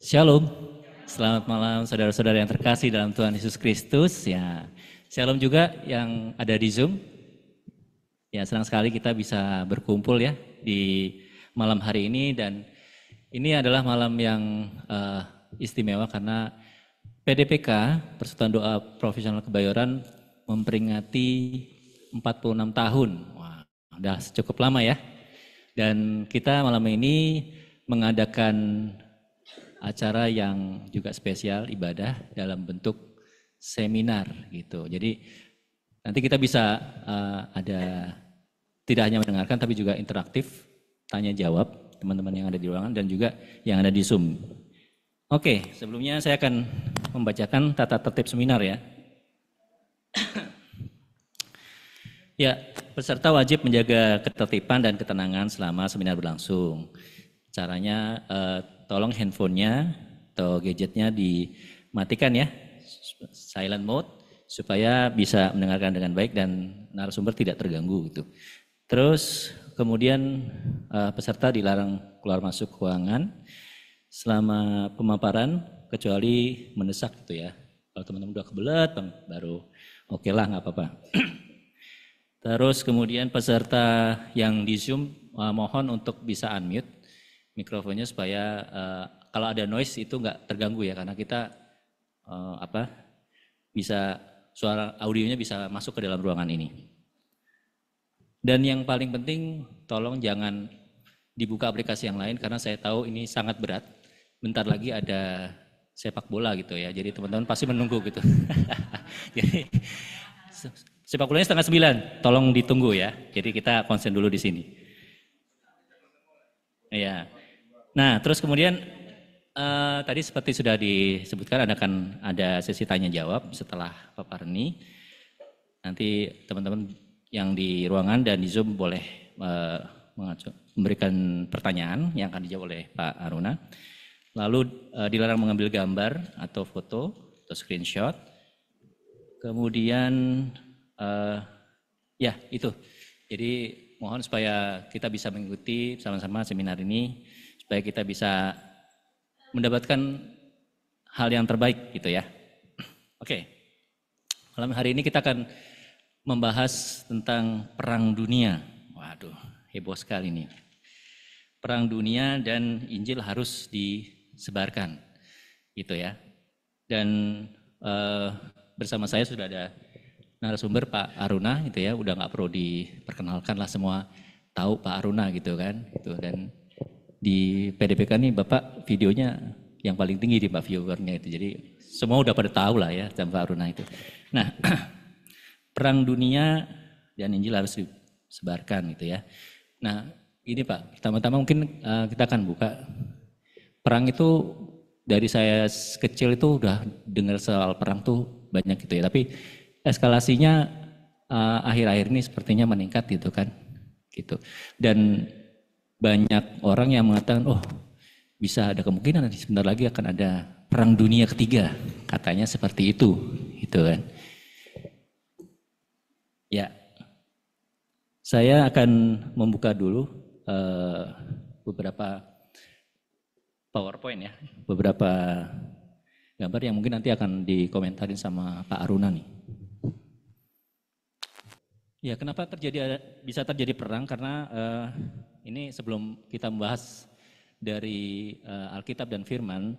Shalom, selamat malam saudara-saudara yang terkasih dalam Tuhan Yesus Kristus. Ya, shalom juga yang ada di Zoom. Ya, senang sekali kita bisa berkumpul ya di malam hari ini, dan ini adalah malam yang istimewa karena PDPK, Persatuan Doa Profesional Kebayoran, memperingati 46 tahun. Wah, udah cukup lama ya. Dan kita malam ini mengadakan acara yang juga spesial, ibadah dalam bentuk seminar gitu. Jadi nanti kita bisa ada tidak hanya mendengarkan tapi juga interaktif, tanya jawab teman-teman yang ada di ruangan dan juga yang ada di Zoom. Oke, sebelumnya saya akan membacakan tata tertib seminar ya. Ya, peserta wajib menjaga ketertiban dan ketenangan selama seminar berlangsung. Caranya tolong handphonenya atau gadgetnya dimatikan ya, silent mode, supaya bisa mendengarkan dengan baik dan narasumber tidak terganggu gitu. Terus kemudian peserta dilarang keluar masuk ruangan selama pemaparan kecuali mendesak gitu ya. Kalau teman-teman udah kebelet baru oke lah, nggak apa-apa. Terus kemudian peserta yang di Zoom mohon untuk bisa unmute mikrofonnya supaya kalau ada noise itu nggak terganggu ya, karena kita bisa suara audionya bisa masuk ke dalam ruangan ini. Dan yang paling penting tolong jangan dibuka aplikasi yang lain karena saya tahu ini sangat berat. Bentar lagi ada sepak bola gitu ya, jadi teman-teman pasti menunggu gitu. Jadi sepak bolanya 8:30, tolong ditunggu ya. Jadi kita konsen dulu di sini. Iya. Nah, terus kemudian tadi seperti sudah disebutkan akan ada sesi tanya jawab setelah paparan ini. Nanti teman-teman yang di ruangan dan di Zoom boleh memberikan pertanyaan yang akan dijawab oleh Pak Aruna. Lalu dilarang mengambil gambar atau foto atau screenshot. Kemudian ya itu. Jadi mohon supaya kita bisa mengikuti sama-sama seminar ini, supaya kita bisa mendapatkan hal yang terbaik gitu ya. Oke, malam hari ini kita akan membahas tentang perang dunia. Waduh, heboh sekali nih. Perang dunia dan Injil harus disebarkan gitu ya. Dan bersama saya sudah ada narasumber Pak Aruna gitu ya, udah nggak perlu diperkenalkan lah, semua tahu Pak Aruna gitu kan. Gitu. Dan di PDPK nih Bapak videonya yang paling tinggi di Pak viewernya itu, jadi semua udah pada tahu lah ya tentang Pak Aruna itu. Nah, perang dunia dan Injil harus disebarkan gitu ya. Nah ini Pak, pertama-tama mungkin kita akan buka, perang itu dari saya kecil itu udah dengar soal perang tuh banyak gitu ya, tapi eskalasinya akhir-akhir ini sepertinya meningkat gitu kan, gitu. Dan banyak orang yang mengatakan, oh bisa ada kemungkinan nanti sebentar lagi akan ada perang dunia ketiga, katanya seperti itu, gitu kan. Ya, saya akan membuka dulu beberapa PowerPoint ya, beberapa gambar yang mungkin nanti akan dikomentarin sama Pak Aruna nih. Ya, kenapa bisa terjadi perang? Karena ini sebelum kita membahas dari Alkitab dan Firman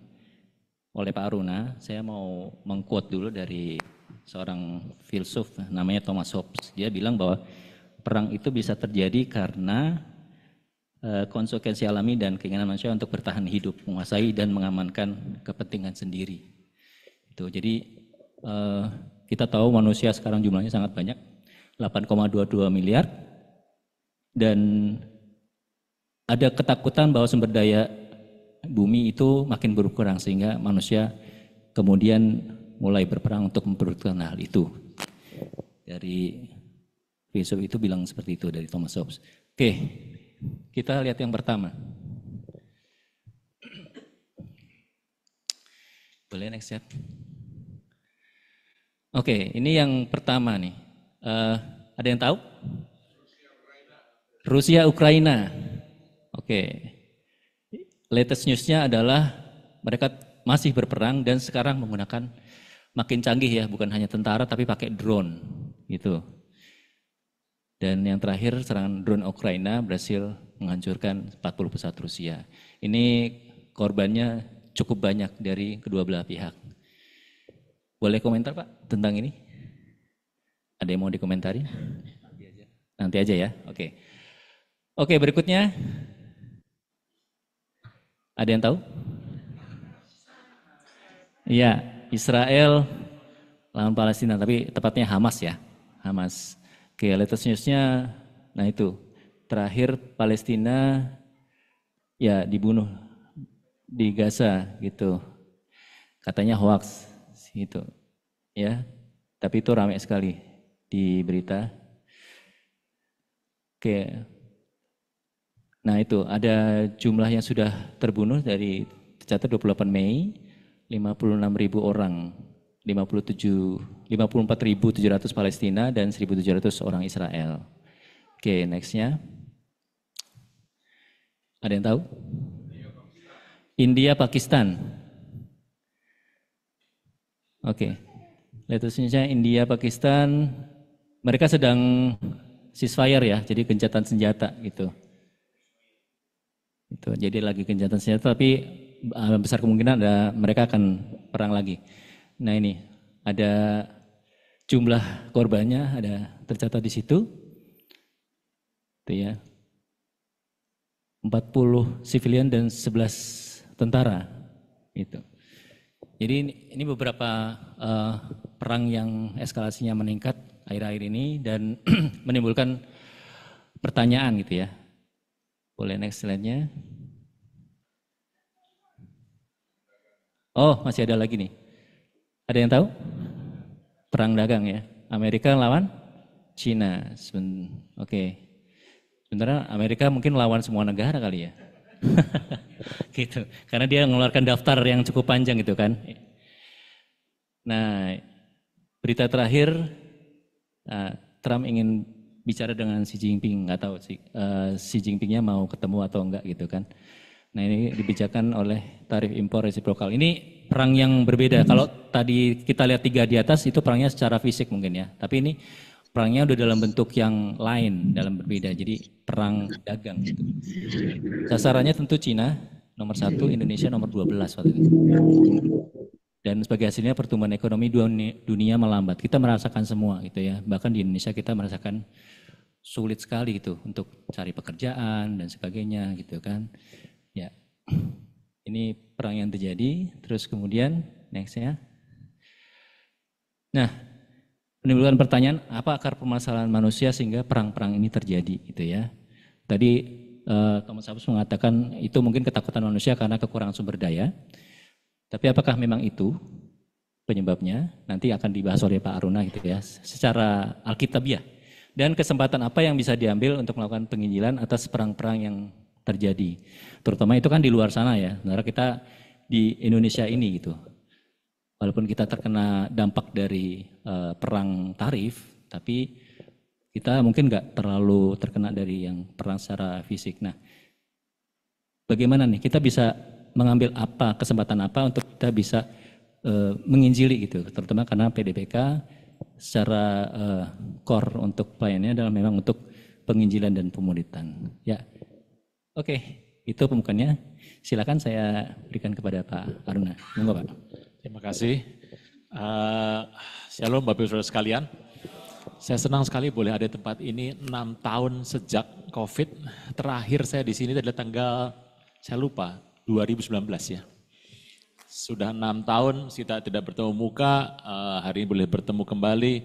oleh Pak Aruna, saya mau meng-quote dulu dari seorang filsuf namanya Thomas Hobbes. Dia bilang bahwa perang itu bisa terjadi karena konsekuensi alami dan keinginan manusia untuk bertahan hidup, menguasai dan mengamankan kepentingan sendiri. Jadi kita tahu manusia sekarang jumlahnya sangat banyak, 8,22 miliar, dan ada ketakutan bahwa sumber daya bumi itu makin berkurang sehingga manusia kemudian mulai berperang untuk mempertahankan hal itu. Dari filsuf itu bilang seperti itu, dari Thomas Hobbes. Oke, kita lihat yang pertama. Boleh next chat. Oke, ini yang pertama nih. Ada yang tahu? Rusia Ukraina. Oke. Latest newsnya adalah mereka masih berperang dan sekarang menggunakan makin canggih ya, bukan hanya tentara tapi pakai drone gitu. Dan yang terakhir serangan drone Ukraina berhasil menghancurkan 40 pesawat Rusia. Ini korbannya cukup banyak dari kedua belah pihak. Boleh komentar Pak tentang ini? Ada yang mau dikomentari? Nanti aja ya, oke. Oke, berikutnya. Ada yang tahu? Iya, Israel lawan Palestina, tapi tepatnya Hamas ya. Hamas. Oke, latest news-nya, nah itu. Terakhir Palestina ya dibunuh di Gaza gitu. Katanya hoax gitu. Ya. Tapi itu ramai sekali di berita. Oke. Nah itu ada jumlah yang sudah terbunuh dari tercatat 28 Mei 56.000 orang, 54.700 Palestina dan 1.700 orang Israel. Oke, nextnya. Ada yang tahu? India, Pakistan. Oke, latestnya India, Pakistan. Mereka sedang ceasefire ya, jadi gencatan senjata gitu. Itu jadi lagi gencatan senjata, tapi besar kemungkinan mereka akan perang lagi. Nah ini ada jumlah korbannya ada tercatat di situ. Itu ya. 40 sivilian dan 11 tentara. Itu. Jadi ini beberapa perang yang eskalasinya meningkat akhir-akhir ini dan menimbulkan pertanyaan gitu ya. Boleh next slide-nya. Oh, masih ada lagi nih. Ada yang tahu? Perang dagang ya. Amerika lawan Cina. Oke. Sebenarnya Amerika mungkin lawan semua negara kali ya. Gitu. Karena dia mengeluarkan daftar yang cukup panjang gitu kan. Nah, berita terakhir Trump ingin bicara dengan Xi Jinping, nggak tahu sih Xi Jinpingnya mau ketemu atau enggak gitu kan. Nah ini dibijakan oleh tarif impor resiprokal. Ini perang yang berbeda. Kalau tadi kita lihat 3 di atas itu perangnya secara fisik mungkin ya. Tapi ini perangnya udah dalam bentuk yang lain, dalam berbeda. Jadi perang dagang gitu. Sasarannya tentu Cina nomor 1, Indonesia nomor 12 waktu itu. Dan sebagai hasilnya pertumbuhan ekonomi dunia melambat. Kita merasakan semua gitu ya. Bahkan di Indonesia kita merasakan sulit sekali gitu untuk cari pekerjaan dan sebagainya gitu kan. Ya, ini perang yang terjadi. Terus kemudian next ya. Nah, menimbulkan pertanyaan apa akar permasalahan manusia sehingga perang-perang ini terjadi gitu ya. Tadi Thomas Hobbes mengatakan itu mungkin ketakutan manusia karena kekurangan sumber daya. Tapi apakah memang itu penyebabnya? Nanti akan dibahas oleh Pak Aruna gitu ya, secara alkitabiah. Dan kesempatan apa yang bisa diambil untuk melakukan penginjilan atas perang-perang yang terjadi. Terutama itu kan di luar sana ya, sebenarnya kita di Indonesia ini gitu. Walaupun kita terkena dampak dari perang tarif, tapi kita mungkin nggak terlalu terkena dari yang perang secara fisik. Nah, bagaimana nih kita bisa mengambil apa, kesempatan apa untuk kita bisa menginjili gitu, terutama karena PDPK secara core untuk pelayanannya adalah memang untuk penginjilan dan pemuridan. Ya, oke, itu pembukaannya. Silakan saya berikan kepada Pak Aruna. Monggo Pak. Terima kasih. Shalom Bapak Ibu Saudara sekalian. Saya senang sekali boleh ada di tempat ini 6 tahun sejak COVID. Terakhir saya di sini adalah tanggal, saya lupa, 2019 ya. Sudah 6 tahun kita tidak bertemu muka, hari ini boleh bertemu kembali.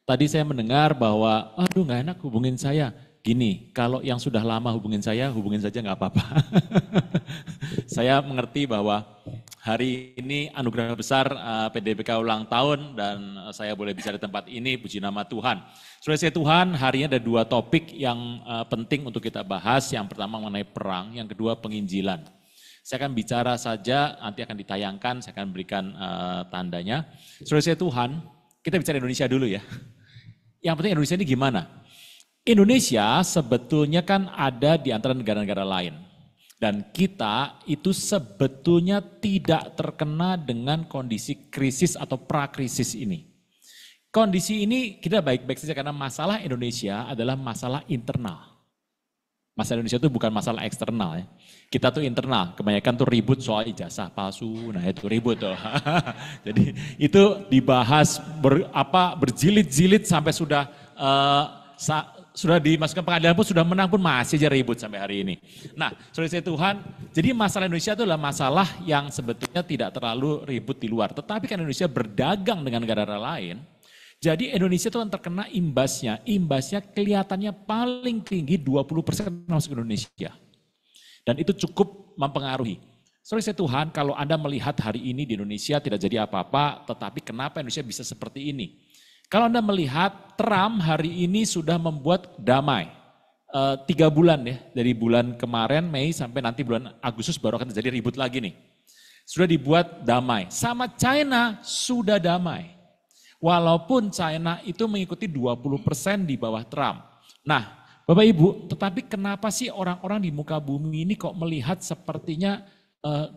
Tadi saya mendengar bahwa, aduh nggak enak hubungin saya. Gini, kalau yang sudah lama hubungin saya, hubungin saja nggak apa-apa. Saya mengerti bahwa hari ini anugerah besar PDPK ulang tahun dan saya boleh bisa di tempat ini, puji nama Tuhan. Saudara saya Tuhan, hari ini ada 2 topik yang penting untuk kita bahas. Yang pertama mengenai perang, yang kedua penginjilan. Saya akan bicara saja, nanti akan ditayangkan, saya akan berikan tandanya. Saudara saya Tuhan, kita bicara Indonesia dulu ya. Yang penting Indonesia ini gimana? Indonesia sebetulnya kan ada di antara negara-negara lain. Dan kita itu sebetulnya tidak terkena dengan kondisi krisis atau prakrisis ini. Kondisi ini kita baik-baik saja karena masalah Indonesia adalah masalah internal. Masalah Indonesia itu bukan masalah eksternal ya. Kita tuh internal, kebanyakan tuh ribut soal ijazah palsu, nah itu ribut tuh. Jadi itu dibahas berjilid-jilid sampai sudah dimasukkan pengadilan pun sudah menang pun masih aja ribut sampai hari ini. Nah, saudara Tuhan, jadi masalah Indonesia itu adalah masalah yang sebetulnya tidak terlalu ribut di luar. Tetapi kan Indonesia berdagang dengan negara lain, jadi Indonesia itu kan terkena imbasnya. Imbasnya kelihatannya paling tinggi 20% masuk Indonesia. Dan itu cukup mempengaruhi. Saudara Tuhan, kalau Anda melihat hari ini di Indonesia tidak jadi apa-apa, tetapi kenapa Indonesia bisa seperti ini? Kalau Anda melihat Trump hari ini sudah membuat damai. 3 bulan ya, dari bulan kemarin Mei sampai nanti bulan Agustus baru akan terjadi ribut lagi nih. Sudah dibuat damai. Sama China sudah damai. Walaupun China itu mengikuti 20% di bawah Trump. Nah Bapak Ibu, tetapi kenapa sih orang-orang di muka bumi ini kok melihat sepertinya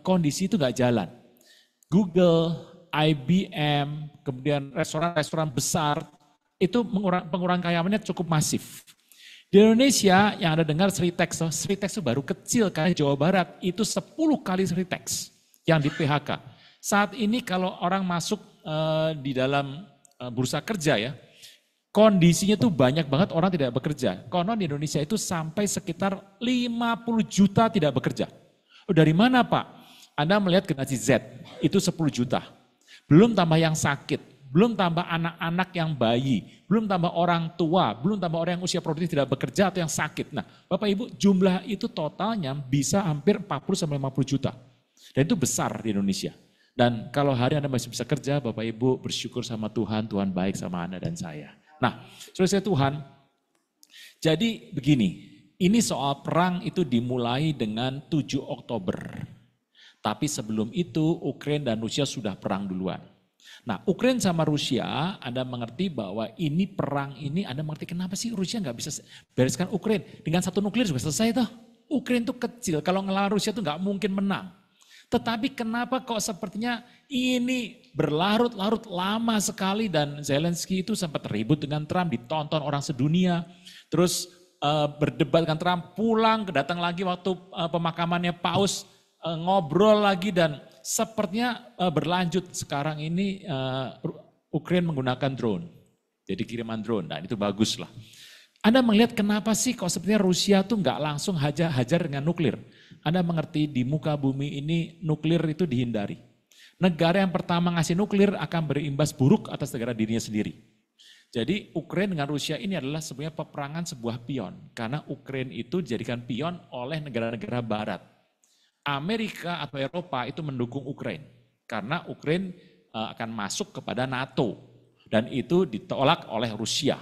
kondisi itu gak jalan? Google, IBM, kemudian restoran-restoran besar, itu pengurangan karyawannya cukup masif. Di Indonesia yang Anda dengar Sritex itu baru kecil karena Jawa Barat, itu 10 kali Sritex yang di PHK. Saat ini kalau orang masuk di dalam bursa kerja ya, kondisinya tuh banyak banget orang tidak bekerja. Konon di Indonesia itu sampai sekitar 50 juta tidak bekerja. Oh, dari mana Pak? Anda melihat generasi Z, itu 10 juta. Belum tambah yang sakit, belum tambah anak-anak yang bayi, belum tambah orang tua, belum tambah orang yang usia produktif tidak bekerja atau yang sakit. Nah, Bapak Ibu, jumlah itu totalnya bisa hampir 40-50 juta. Dan itu besar di Indonesia. Dan kalau hari Anda masih bisa kerja, Bapak Ibu bersyukur sama Tuhan, Tuhan baik sama Anda dan saya. Nah, saudara Tuhan, jadi begini, ini soal perang itu dimulai dengan 7 Oktober. Tapi sebelum itu Ukraina dan Rusia sudah perang duluan. Nah, Ukraina sama Rusia, Anda mengerti bahwa ini perang ini, Anda mengerti kenapa sih Rusia nggak bisa bereskan Ukraina. Dengan satu nuklir juga selesai toh. Ukraina itu kecil, kalau ngelawan Rusia itu nggak mungkin menang. Tetapi kenapa kok sepertinya ini berlarut-larut lama sekali dan Zelensky itu sempat ribut dengan Trump, ditonton orang sedunia. Terus berdebat dengan Trump, pulang, datang lagi waktu pemakamannya Paus, ngobrol lagi dan sepertinya berlanjut sekarang ini Ukraina menggunakan drone. Jadi kiriman drone, nah itu bagus lah. Anda melihat kenapa sih kok sepertinya Rusia tuh nggak langsung hajar dengan nuklir. Anda mengerti di muka bumi ini nuklir itu dihindari. Negara yang pertama ngasih nuklir akan berimbas buruk atas negara dirinya sendiri. Jadi Ukraina dengan Rusia ini adalah sebenarnya peperangan sebuah pion. Karena Ukraina itu dijadikan pion oleh negara-negara barat. Amerika atau Eropa itu mendukung Ukraina karena Ukraina akan masuk kepada NATO dan itu ditolak oleh Rusia.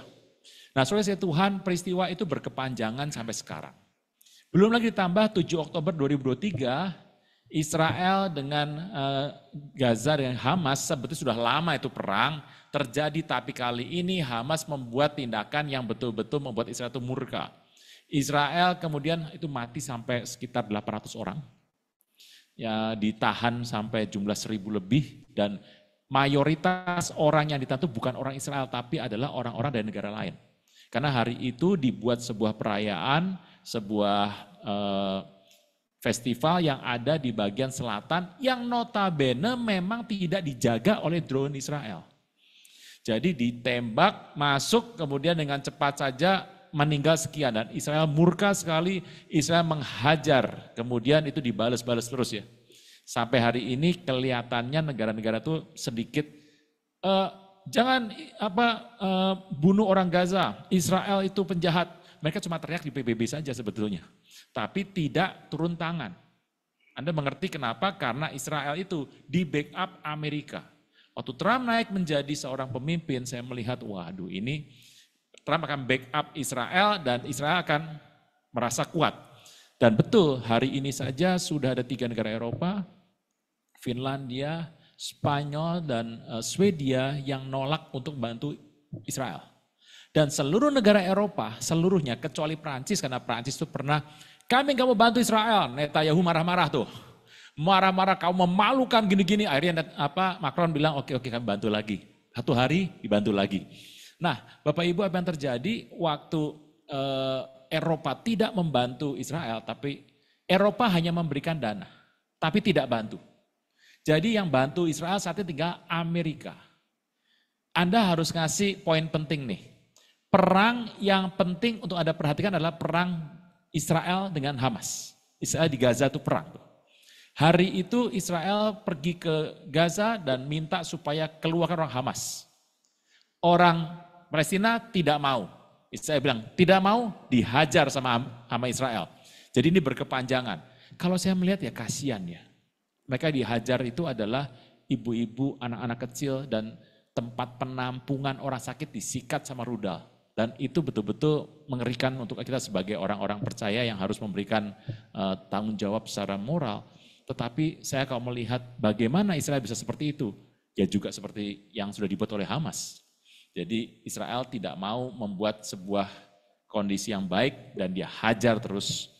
Nah, saudara Tuhan, peristiwa itu berkepanjangan sampai sekarang. Belum lagi ditambah 7 Oktober 2023, Israel dengan Gaza dan Hamas sebetulnya sudah lama itu perang terjadi, tapi kali ini Hamas membuat tindakan yang betul-betul membuat Israel itu murka. Israel kemudian itu mati sampai sekitar 800 orang. Ya, ditahan sampai jumlah 1000 lebih dan mayoritas orang yang ditahan itu bukan orang Israel tapi adalah orang-orang dari negara lain. Karena hari itu dibuat sebuah perayaan, sebuah festival yang ada di bagian selatan yang notabene memang tidak dijaga oleh drone Israel. Jadi ditembak, masuk, kemudian dengan cepat saja meninggal sekian. Dan Israel murka sekali, Israel menghajar. Kemudian itu dibalas-balas terus ya. Sampai hari ini kelihatannya negara-negara itu sedikit, jangan bunuh orang Gaza, Israel itu penjahat. Mereka cuma teriak di PBB saja sebetulnya. Tapi tidak turun tangan. Anda mengerti kenapa? Karena Israel itu di backup Amerika. Waktu Trump naik menjadi seorang pemimpin, saya melihat, waduh ini Trump akan backup Israel dan Israel akan merasa kuat. Dan betul, hari ini saja sudah ada 3 negara Eropa, Finlandia, Spanyol, dan Swedia yang nolak untuk bantu Israel. Dan seluruh negara Eropa, seluruhnya kecuali Prancis, karena Prancis itu pernah Kami nggak mau bantu Israel. Netanyahu marah-marah tuh. Marah-marah, kau memalukan gini-gini. Akhirnya Macron bilang oke kami bantu lagi. 1 hari dibantu lagi. Nah Bapak Ibu apa yang terjadi waktu Eropa tidak membantu Israel, tapi Eropa hanya memberikan dana, tapi tidak bantu. Jadi yang bantu Israel saat ini tinggal Amerika. Anda harus ngasih poin penting nih. Perang yang penting untuk Anda perhatikan adalah perang Israel dengan Hamas. Israel di Gaza itu perang. Hari itu Israel pergi ke Gaza dan minta supaya keluarkan orang Hamas. Orang Palestina tidak mau. Israel bilang tidak mau, dihajar sama Israel. Jadi ini berkepanjangan. Kalau saya melihat ya kasihan ya. Mereka dihajar itu adalah ibu-ibu, anak-anak kecil dan tempat penampungan orang sakit disikat sama rudal. Dan itu betul-betul mengerikan untuk kita sebagai orang-orang percaya yang harus memberikan tanggung jawab secara moral. Tetapi saya kalau melihat bagaimana Israel bisa seperti itu, ya juga seperti yang sudah dibuat oleh Hamas. Jadi Israel tidak mau membuat sebuah kondisi yang baik dan dia hajar terus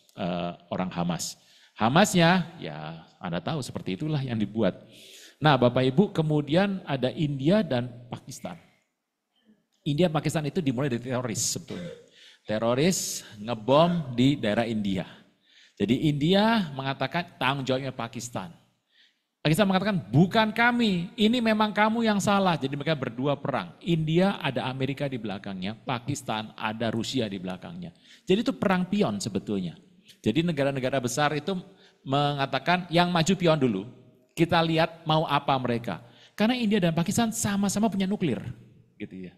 orang Hamas. Hamasnya ya Anda tahu seperti itulah yang dibuat. Nah Bapak Ibu kemudian ada India dan Pakistan. India Pakistan itu dimulai dari teroris sebetulnya. Teroris ngebom di daerah India. Jadi India mengatakan tanggung jawabnya Pakistan. Pakistan mengatakan bukan kami, ini memang kamu yang salah. Jadi mereka berdua perang. India ada Amerika di belakangnya, Pakistan ada Rusia di belakangnya. Jadi itu perang pion sebetulnya. Jadi negara-negara besar itu mengatakan yang maju pion dulu. Kita lihat mau apa mereka. Karena India dan Pakistan sama-sama punya nuklir. Gitu ya.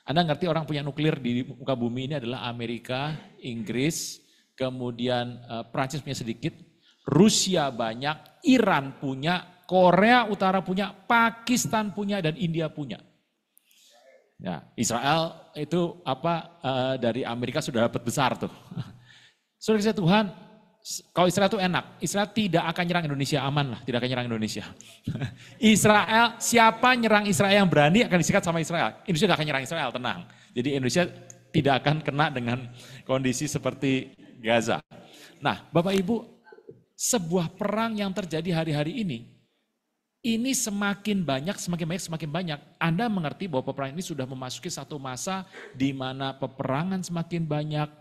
Anda ngerti orang punya nuklir di muka bumi ini adalah Amerika, Inggris, kemudian Prancis punya sedikit, Rusia banyak, Iran punya, Korea Utara punya, Pakistan punya, dan India punya. Ya, Israel itu dari Amerika sudah dapat besar tuh. Saudara Tuhan, kalau Israel itu enak, Israel tidak akan nyerang Indonesia, aman lah, tidak akan nyerang Indonesia. Israel, siapa nyerang Israel yang berani akan disikat sama Israel. Indonesia tidak akan nyerang Israel, tenang. Jadi Indonesia tidak akan kena dengan kondisi seperti Gaza. Nah Bapak Ibu, sebuah perang yang terjadi hari-hari ini semakin banyak. Anda mengerti bahwa peperangan ini sudah memasuki satu masa di mana peperangan semakin banyak,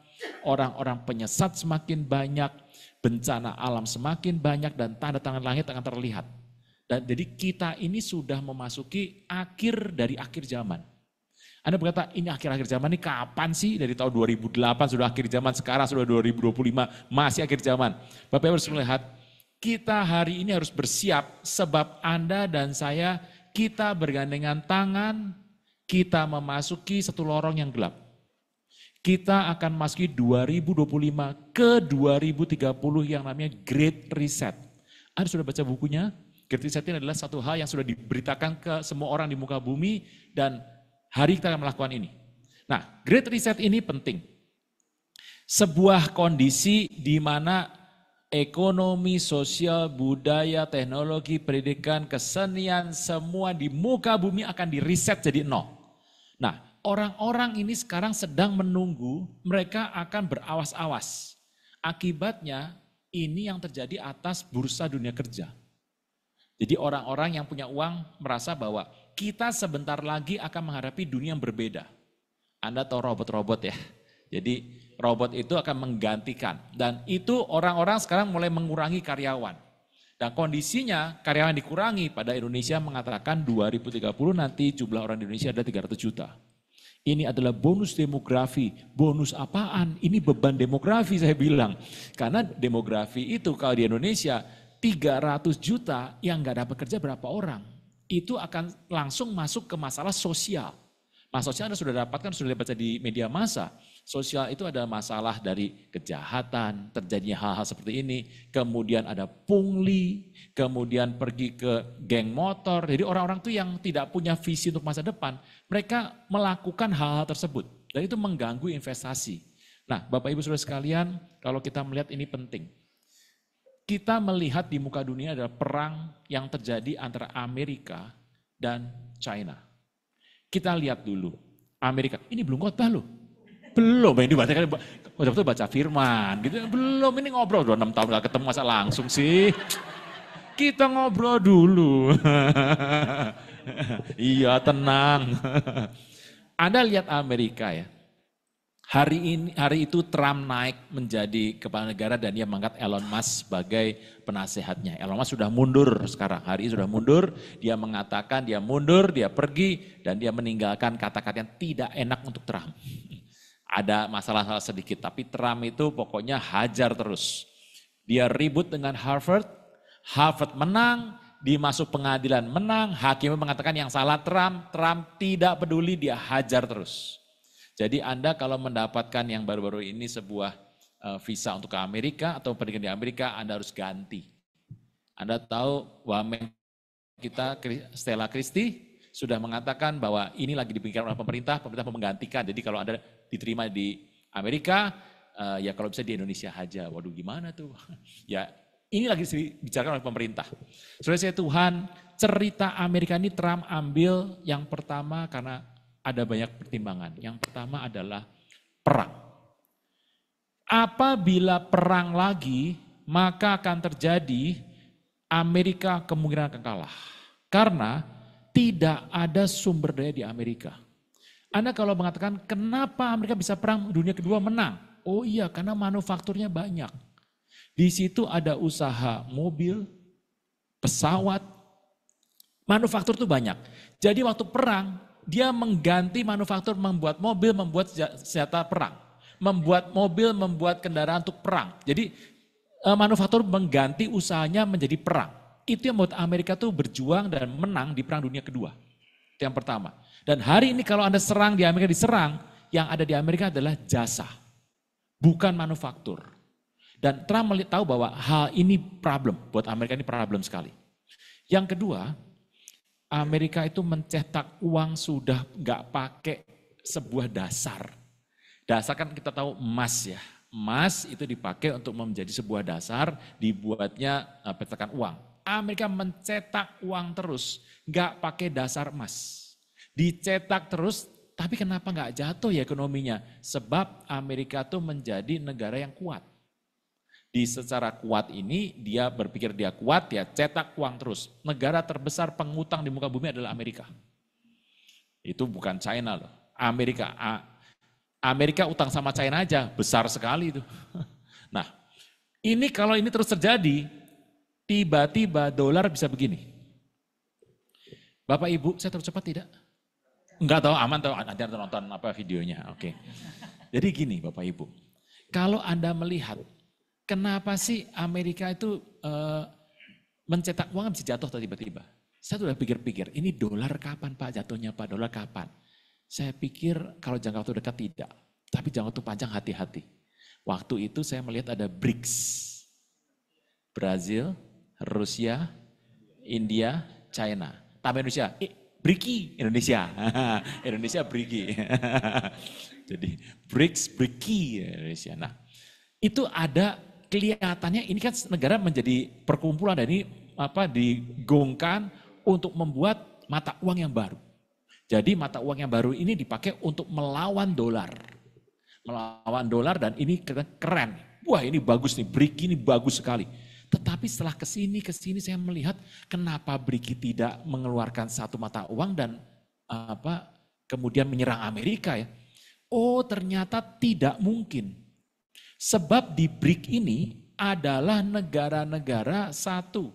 orang-orang penyesat semakin banyak, bencana alam semakin banyak, dan tanda-tanda langit akan terlihat. Dan jadi kita ini sudah memasuki akhir dari akhir zaman. Anda berkata ini akhir-akhir zaman ini kapan sih? Dari tahun 2008 sudah akhir zaman, sekarang sudah 2025 masih akhir zaman. Bapak Ibu harus melihat kita hari ini harus bersiap sebab Anda dan saya kita bergandengan tangan, kita memasuki satu lorong yang gelap. Kita akan masuki 2025 ke 2030 yang namanya Great Reset. Anda sudah baca bukunya? Great Reset ini adalah satu hal yang sudah diberitakan ke semua orang di muka bumi dan hari kita akan melakukan ini. Nah, Great Reset ini penting. Sebuah kondisi di mana ekonomi, sosial, budaya, teknologi, pendidikan, kesenian, semua di muka bumi akan di-reset jadi nol. Nah, orang-orang ini sekarang sedang menunggu, mereka akan berawas-awas. Akibatnya ini yang terjadi atas bursa dunia kerja. Jadi orang-orang yang punya uang merasa bahwa kita sebentar lagi akan menghadapi dunia yang berbeda. Anda tahu robot-robot ya. Jadi robot itu akan menggantikan. Dan itu orang-orang sekarang mulai mengurangi karyawan. Dan kondisinya karyawan dikurangi. Pada Indonesia mengatakan 2030 nanti jumlah orang di Indonesia ada 300 juta. Ini adalah bonus demografi. Bonus apaan? Ini beban demografi saya bilang. Karena demografi itu kalau di Indonesia 300 juta yang gak dapat kerja berapa orang? Itu akan langsung masuk ke masalah sosial. Masalah sosial Anda sudah dapatkan, sudah baca di media massa. Sosial itu ada masalah dari kejahatan, terjadinya hal-hal seperti ini. Kemudian ada pungli, kemudian pergi ke geng motor. Jadi orang-orang itu yang tidak punya visi untuk masa depan, mereka melakukan hal-hal tersebut. Dan itu mengganggu investasi. Nah Bapak Ibu Saudara sekalian, kalau kita melihat ini penting. Kita melihat di muka dunia adalah perang yang terjadi antara Amerika dan China. Kita lihat dulu, Amerika, ini belum khotbah loh. Belum, ini waktu baca firman gitu. Belum, ini ngobrol udah 6 tahun gak ketemu masa langsung sih. Kita ngobrol dulu. Iya, tenang. Anda lihat Amerika ya. Hari itu Trump naik menjadi kepala negara dan dia mengangkat Elon Musk sebagai penasehatnya. Elon Musk sudah mundur sekarang, hari ini sudah mundur. Dia mengatakan dia mundur, dia pergi dan dia meninggalkan kata-kata yang tidak enak untuk Trump. Ada masalah sedikit, tapi Trump itu pokoknya hajar terus. Dia ribut dengan Harvard, Harvard menang, dia masuk pengadilan menang, hakimnya mengatakan yang salah Trump, Trump tidak peduli, dia hajar terus. Jadi Anda kalau mendapatkan yang baru-baru ini sebuah visa untuk ke Amerika atau pendidikan di Amerika, Anda harus ganti. Anda tahu wamen kita Stella Christie sudah mengatakan bahwa ini lagi dipikirkan oleh pemerintah mau menggantikan. Jadi kalau Anda diterima di Amerika, ya kalau bisa di Indonesia aja. Waduh gimana tuh? Ya ini lagi dibicarakan oleh pemerintah. Saudara saya Tuhan, cerita Amerika ini Trump ambil yang pertama karena ada banyak pertimbangan. Yang pertama adalah perang. Apabila perang lagi, maka akan terjadi Amerika kemungkinan akan kalah. Karena tidak ada sumber daya di Amerika. Anda kalau mengatakan kenapa Amerika bisa perang dunia kedua menang? Oh iya, karena manufakturnya banyak. Di situ ada usaha mobil, pesawat, manufaktur itu banyak. Jadi waktu perang, dia mengganti manufaktur, membuat mobil, membuat senjata perang. Membuat mobil, membuat kendaraan untuk perang. Jadi manufaktur mengganti usahanya menjadi perang. Itu yang membuat Amerika tuh berjuang dan menang di perang dunia kedua. Itu yang pertama. Dan hari ini kalau Anda serang di Amerika diserang, yang ada di Amerika adalah jasa. Bukan manufaktur. Dan Trump tahu bahwa hal ini problem, buat Amerika ini problem sekali. Yang kedua, Amerika itu mencetak uang sudah nggak pakai sebuah dasar. Dasar kan kita tahu emas ya. Emas itu dipakai untuk menjadi sebuah dasar, dibuatnya petakan uang. Amerika mencetak uang terus, nggak pakai dasar emas. Dicetak terus, tapi kenapa nggak jatuh ya ekonominya? Sebab Amerika tuh menjadi negara yang kuat. Di secara kuat ini dia berpikir dia kuat, ya cetak uang terus. Negara terbesar pengutang di muka bumi adalah Amerika. Itu bukan China loh. Amerika utang sama China aja besar sekali itu. Nah, ini kalau ini terus terjadi, tiba-tiba dolar bisa begini. Bapak Ibu, saya terlalu cepat tidak? Enggak tahu, aman tahu, nanti Anda nonton apa videonya. Oke. Jadi gini Bapak Ibu, kalau Anda melihat kenapa sih Amerika itu mencetak uang bisa jatuh tiba-tiba? Saya sudah pikir-pikir, ini dolar kapan Pak jatuhnya Pak? Dolar kapan? Saya pikir kalau jangka waktu dekat tidak, tapi jangka waktu panjang hati-hati. Waktu itu saya melihat ada BRICS, Brazil, Rusia, India, China. Tambah Indonesia, BRICS Indonesia, Indonesia BRICS. Jadi BRICS, Indonesia. Nah itu ada kelihatannya ini kan negara menjadi perkumpulan dan ini digongkan untuk membuat mata uang yang baru. Jadi mata uang yang baru ini dipakai untuk melawan dolar. Melawan dolar dan ini keren. Wah ini bagus nih, BRICS ini bagus sekali. Tetapi setelah kesini saya melihat kenapa BRICS tidak mengeluarkan satu mata uang dan kemudian menyerang Amerika ya. Oh ternyata tidak mungkin. Sebab di BRICS ini adalah negara-negara satu.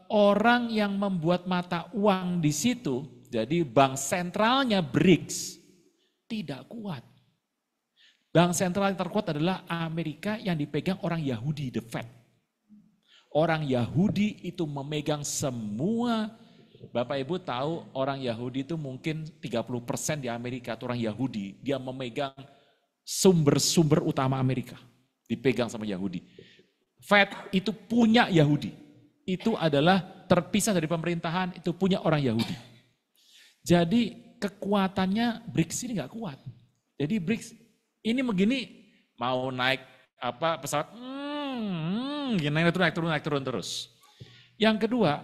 Orang yang membuat mata uang di situ, jadi bank sentralnya BRICS tidak kuat. Bank sentral yang terkuat adalah Amerika yang dipegang orang Yahudi, the Fed. Orang Yahudi itu memegang semua, Bapak Ibu tahu orang Yahudi itu mungkin 30% di Amerika itu orang Yahudi. Dia memegang sumber-sumber utama Amerika, dipegang sama Yahudi. Fed itu punya Yahudi. Itu adalah terpisah dari pemerintahan, itu punya orang Yahudi. Jadi kekuatannya BRICS ini gak kuat. Jadi BRICS ini begini mau naik pesawat, naik turun terus. Yang kedua,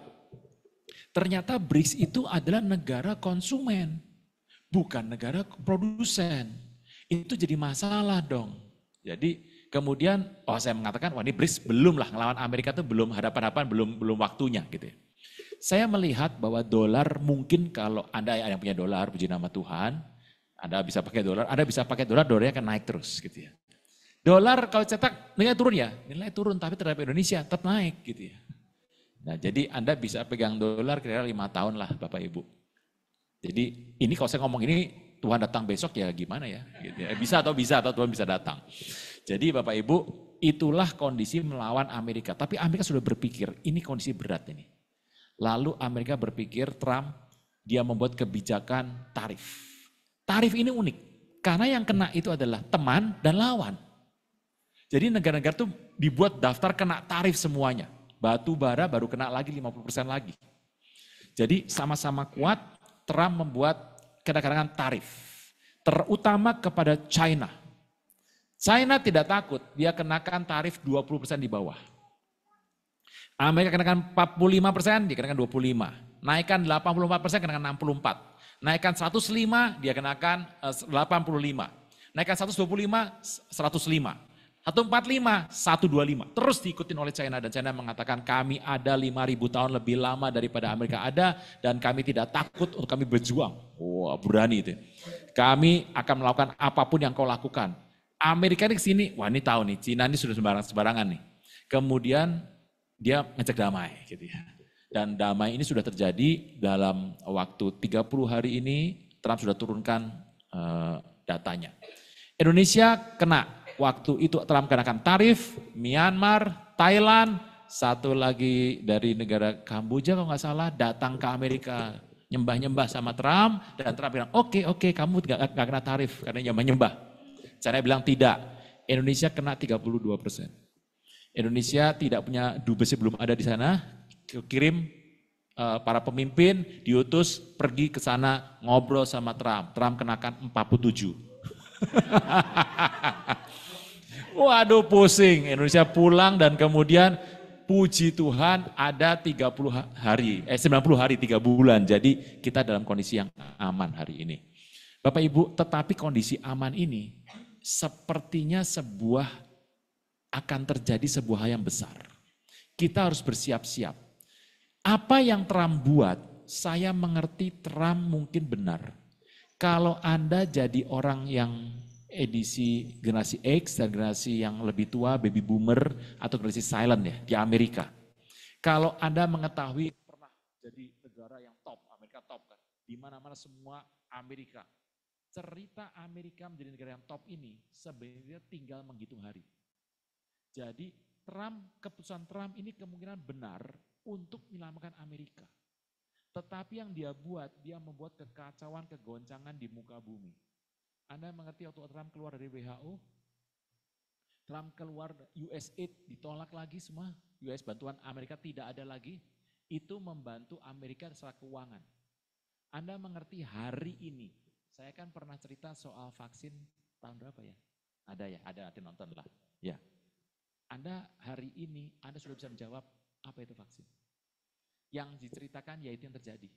ternyata BRICS itu adalah negara konsumen. bukan negara produsen. Itu jadi masalah dong. Jadi kemudian, saya mengatakan, wah ini BRICS belum lah, ngelawan Amerika itu belum hadapan-hadapan, belum waktunya gitu ya. Saya melihat bahwa dolar mungkin kalau Anda yang punya dolar, puji nama Tuhan, Anda bisa pakai dolar, dolarnya akan naik terus gitu ya. Dolar kalau cetak nilai turun ya, nilai turun tapi terhadap Indonesia tetap naik gitu ya. Nah jadi Anda bisa pegang dolar kira-kira 5 tahun lah Bapak Ibu. Jadi ini kalau saya ngomong ini Tuhan datang besok ya gimana ya. Gitu ya. Bisa atau Tuhan bisa datang. Jadi Bapak Ibu itulah kondisi melawan Amerika. Tapi Amerika sudah berpikir ini kondisi berat ini. Lalu Amerika berpikir Trump dia membuat kebijakan tarif. Tarif ini unik karena yang kena itu adalah teman dan lawan. Jadi negara-negara itu dibuat daftar kena tarif semuanya. Batu bara baru kena lagi 50% lagi. Jadi sama-sama kuat, Trump membuat kedatangan tarif. Terutama kepada China. China tidak takut, dia kenakan tarif 20% di bawah. Amerika kenakan 45%, dia kenakan 25. Naikkan 84%, kenakan 64. Naikkan 105, dia kenakan 85. Naikkan 125, 105. 145, 125. Terus diikutin oleh China dan China mengatakan kami ada 5.000 tahun lebih lama daripada Amerika ada dan kami tidak takut untuk kami berjuang. Wah berani itu. Kami akan melakukan apapun yang kau lakukan. Amerika ini kesini, wah ini tahu nih, China ini sudah sembarangan nih. Kemudian dia ngecek damai gitu ya. Dan damai ini sudah terjadi dalam waktu 30 hari ini, Trump sudah turunkan datanya. Indonesia kena. Waktu itu Trump kenakan tarif, Myanmar, Thailand, satu lagi dari negara Kamboja kalau nggak salah datang ke Amerika nyembah-nyembah sama Trump dan Trump bilang oke, kamu nggak kena tarif karena nyembah-nyembah. Saya bilang tidak, Indonesia kena 32%. Indonesia tidak punya dubes belum ada di sana, kirim para pemimpin diutus pergi ke sana ngobrol sama Trump. Trump kenakan 47. Waduh pusing, Indonesia pulang dan kemudian puji Tuhan ada 90 hari 3 bulan. Jadi kita dalam kondisi yang aman hari ini. Bapak Ibu, tetapi kondisi aman ini sepertinya akan terjadi sebuah hal yang besar. Kita harus bersiap-siap. Apa yang Trump buat, saya mengerti Trump mungkin benar. Kalau Anda jadi orang yang edisi generasi X dan generasi yang lebih tua, baby boomer atau generasi silent ya di Amerika. Kalau Anda mengetahui pernah jadi negara yang top, Amerika top kan, di mana-mana semua Amerika. Cerita Amerika menjadi negara yang top ini sebenarnya tinggal menghitung hari. Jadi keputusan Trump ini kemungkinan benar untuk menyelamatkan Amerika. Tetapi yang dia membuat kekacauan, kegoncangan di muka bumi. Anda mengerti waktu Trump keluar dari WHO, Trump keluar USAID ditolak lagi semua, US bantuan Amerika tidak ada lagi, itu membantu Amerika secara keuangan. Anda mengerti hari ini, saya kan pernah cerita soal vaksin tahun berapa ya? Ada ya, ada nanti nonton lah. Ya. Anda hari ini, Anda sudah bisa menjawab apa itu vaksin. Yang diceritakan yaitu yang terjadi.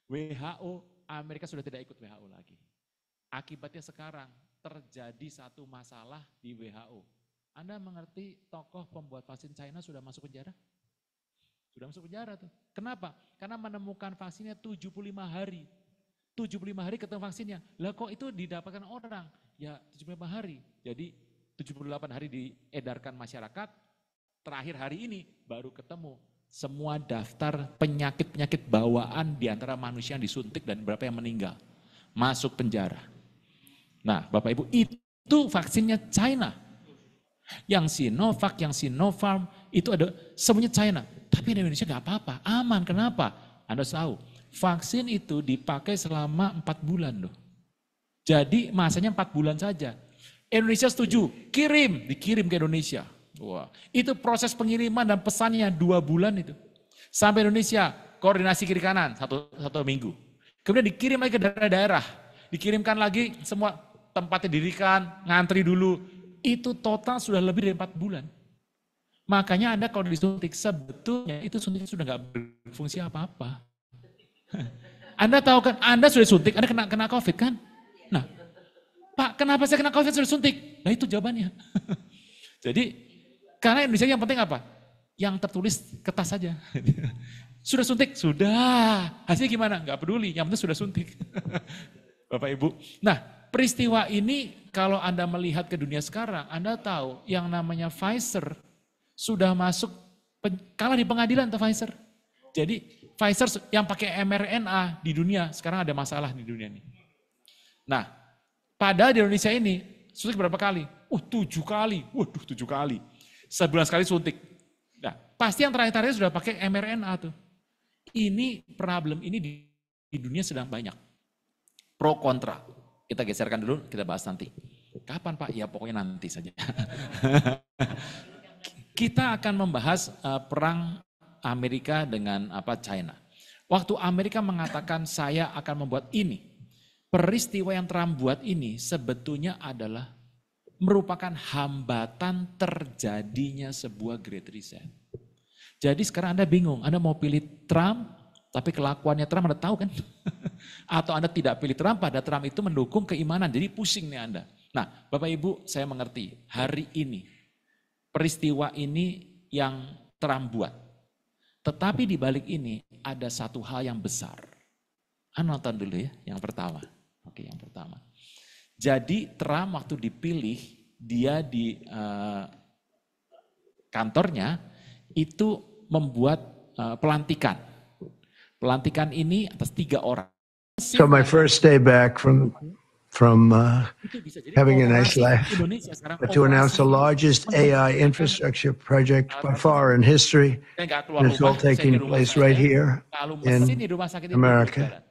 WHO, Amerika sudah tidak ikut WHO lagi. Akibatnya sekarang terjadi satu masalah di WHO. Anda mengerti tokoh pembuat vaksin China sudah masuk penjara? Sudah masuk penjara tuh. Kenapa? Karena menemukan vaksinnya 75 hari. 75 hari ketemu vaksinnya. Lah kok itu didapatkan orang? Ya 75 hari. Jadi 78 hari diedarkan masyarakat. Terakhir hari ini baru ketemu. Semua daftar penyakit-penyakit bawaan di antara manusia yang disuntik dan berapa yang meninggal. Masuk penjara. Nah Bapak Ibu itu vaksinnya China. Yang Sinovac, yang Sinopharm itu ada semuanya China. Tapi di Indonesia gak apa-apa, aman. Kenapa? Anda tahu, vaksin itu dipakai selama 4 bulan loh. Jadi masanya 4 bulan saja. Indonesia setuju, dikirim ke Indonesia. Wah, itu proses pengiriman dan pesannya 2 bulan itu. Sampai Indonesia, koordinasi kiri kanan satu minggu. Kemudian dikirim lagi ke daerah-daerah. Dikirimkan lagi semua tempatnya didirikan, ngantri dulu. Itu total sudah lebih dari 4 bulan. Makanya Anda kalau disuntik, sebetulnya itu suntik sudah gak berfungsi apa-apa. Anda tahu kan, Anda sudah suntik, Anda kena COVID kan? Nah, Pak, kenapa saya kena COVID sudah suntik? Nah itu jawabannya. Jadi, karena Indonesia yang penting apa? Yang tertulis kertas saja. Sudah suntik? Sudah. Hasilnya gimana? Enggak peduli, yang penting sudah suntik. Bapak Ibu. Nah, peristiwa ini kalau Anda melihat ke dunia sekarang, Anda tahu yang namanya Pfizer sudah masuk, kalah di pengadilan tuh Pfizer. Jadi Pfizer yang pakai mRNA di dunia, sekarang ada masalah di dunia ini. Nah, padahal di Indonesia ini, suntik berapa kali? 7 kali. Waduh, 7 kali. Sebulan sekali suntik. Nah, pasti yang terakhir-terakhir sudah pakai mRNA tuh. Ini problem ini di dunia sedang banyak. Pro kontra. Kita geserkan dulu, kita bahas nanti. Kapan Pak? Ya pokoknya nanti saja. Kita akan membahas perang Amerika dengan China. Waktu Amerika mengatakan saya akan membuat ini, peristiwa yang Trump buat ini sebetulnya adalah merupakan hambatan terjadinya sebuah Great Reset. Jadi sekarang Anda bingung, Anda mau pilih Trump, tapi kelakuannya Trump Anda tahu kan? Atau Anda tidak pilih Trump, pada Trump itu mendukung keimanan, jadi pusing nih Anda. Nah Bapak Ibu saya mengerti, hari ini peristiwa ini yang Trump buat. Tetapi di balik ini ada satu hal yang besar. Anda nonton dulu ya, yang pertama. Oke, yang pertama. Jadi Trump waktu dipilih, dia di kantornya itu membuat pelantikan. Pelantikan ini atas 3 orang. So my first day back from having a nice life, but to announce the largest AI infrastructure project by far in history, and it's all taking place right here in America.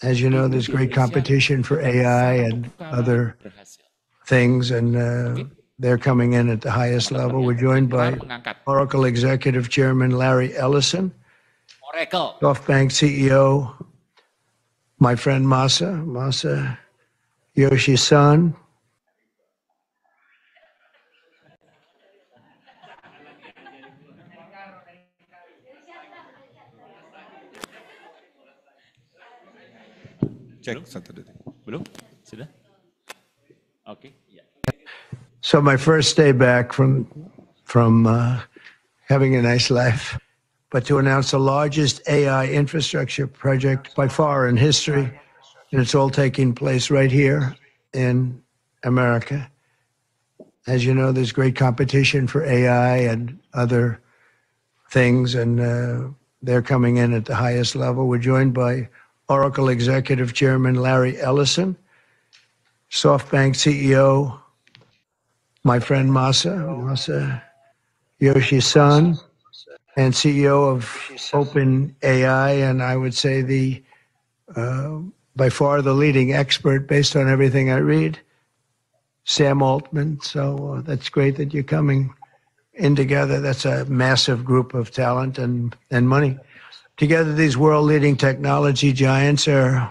As you know, there's great competition for AI and other things, and they're coming in at the highest level. We're joined by Oracle Executive Chairman Larry Ellison, SoftBank CEO, my friend Masa Yoshi-san, Cek 1 detik. Belum? Sudah? Oke. Ya. So my first day back from having a nice life, but to announce the largest AI infrastructure project by far in history, and it's all taking place right here in America. As you know, there's great competition for AI and other things, and they're coming in at the highest level. We're joined by Oracle Executive Chairman Larry Ellison, SoftBank CEO, my friend Masa Yoshi-san, and CEO of OpenAI, and I would say by far the leading expert based on everything I read, Sam Altman. So that's great that you're coming in together. That's a massive group of talent and money. Together, these world-leading technology giants are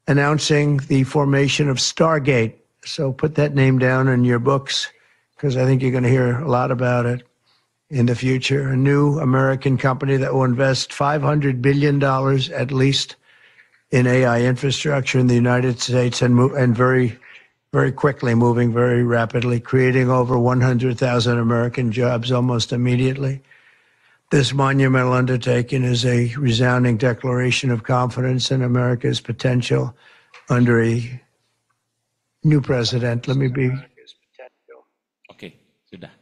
announcing the formation of Stargate. So put that name down in your books, because I think you're going to hear a lot about it in the future. A new American company that will invest $500 billion at least in AI infrastructure in the United States, and very, very quickly, moving very rapidly, creating over 100,000 American jobs almost immediately. This monumental undertaking is a resounding declaration of confidence in America's potential under a new president. Oke, sudah.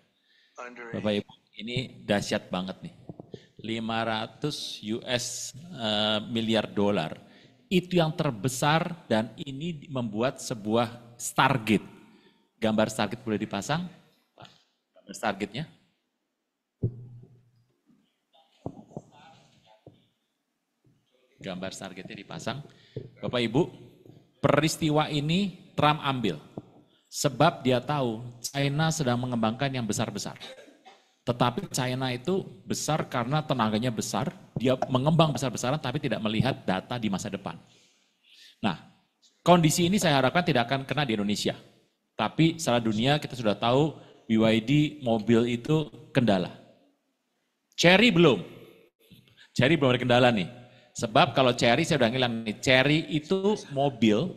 Bapak Ibu, ini dahsyat banget nih. 500 miliar dolar. Itu yang terbesar, dan ini membuat sebuah Stargate. Gambar Stargate boleh dipasang? Gambar Stargate-nya. Gambar Stargate-nya dipasang. Bapak Ibu, peristiwa ini Trump ambil. Sebab dia tahu China sedang mengembangkan yang besar-besar. Tetapi China itu besar karena tenaganya besar, dia mengembang besar-besaran tapi tidak melihat data di masa depan. Nah, kondisi ini saya harapkan tidak akan kena di Indonesia. Tapi secara dunia kita sudah tahu BYD mobil itu kendala. Chery belum ada kendala nih. Sebab kalau Cherry saya udah ngilang nih. Cherry itu mobil,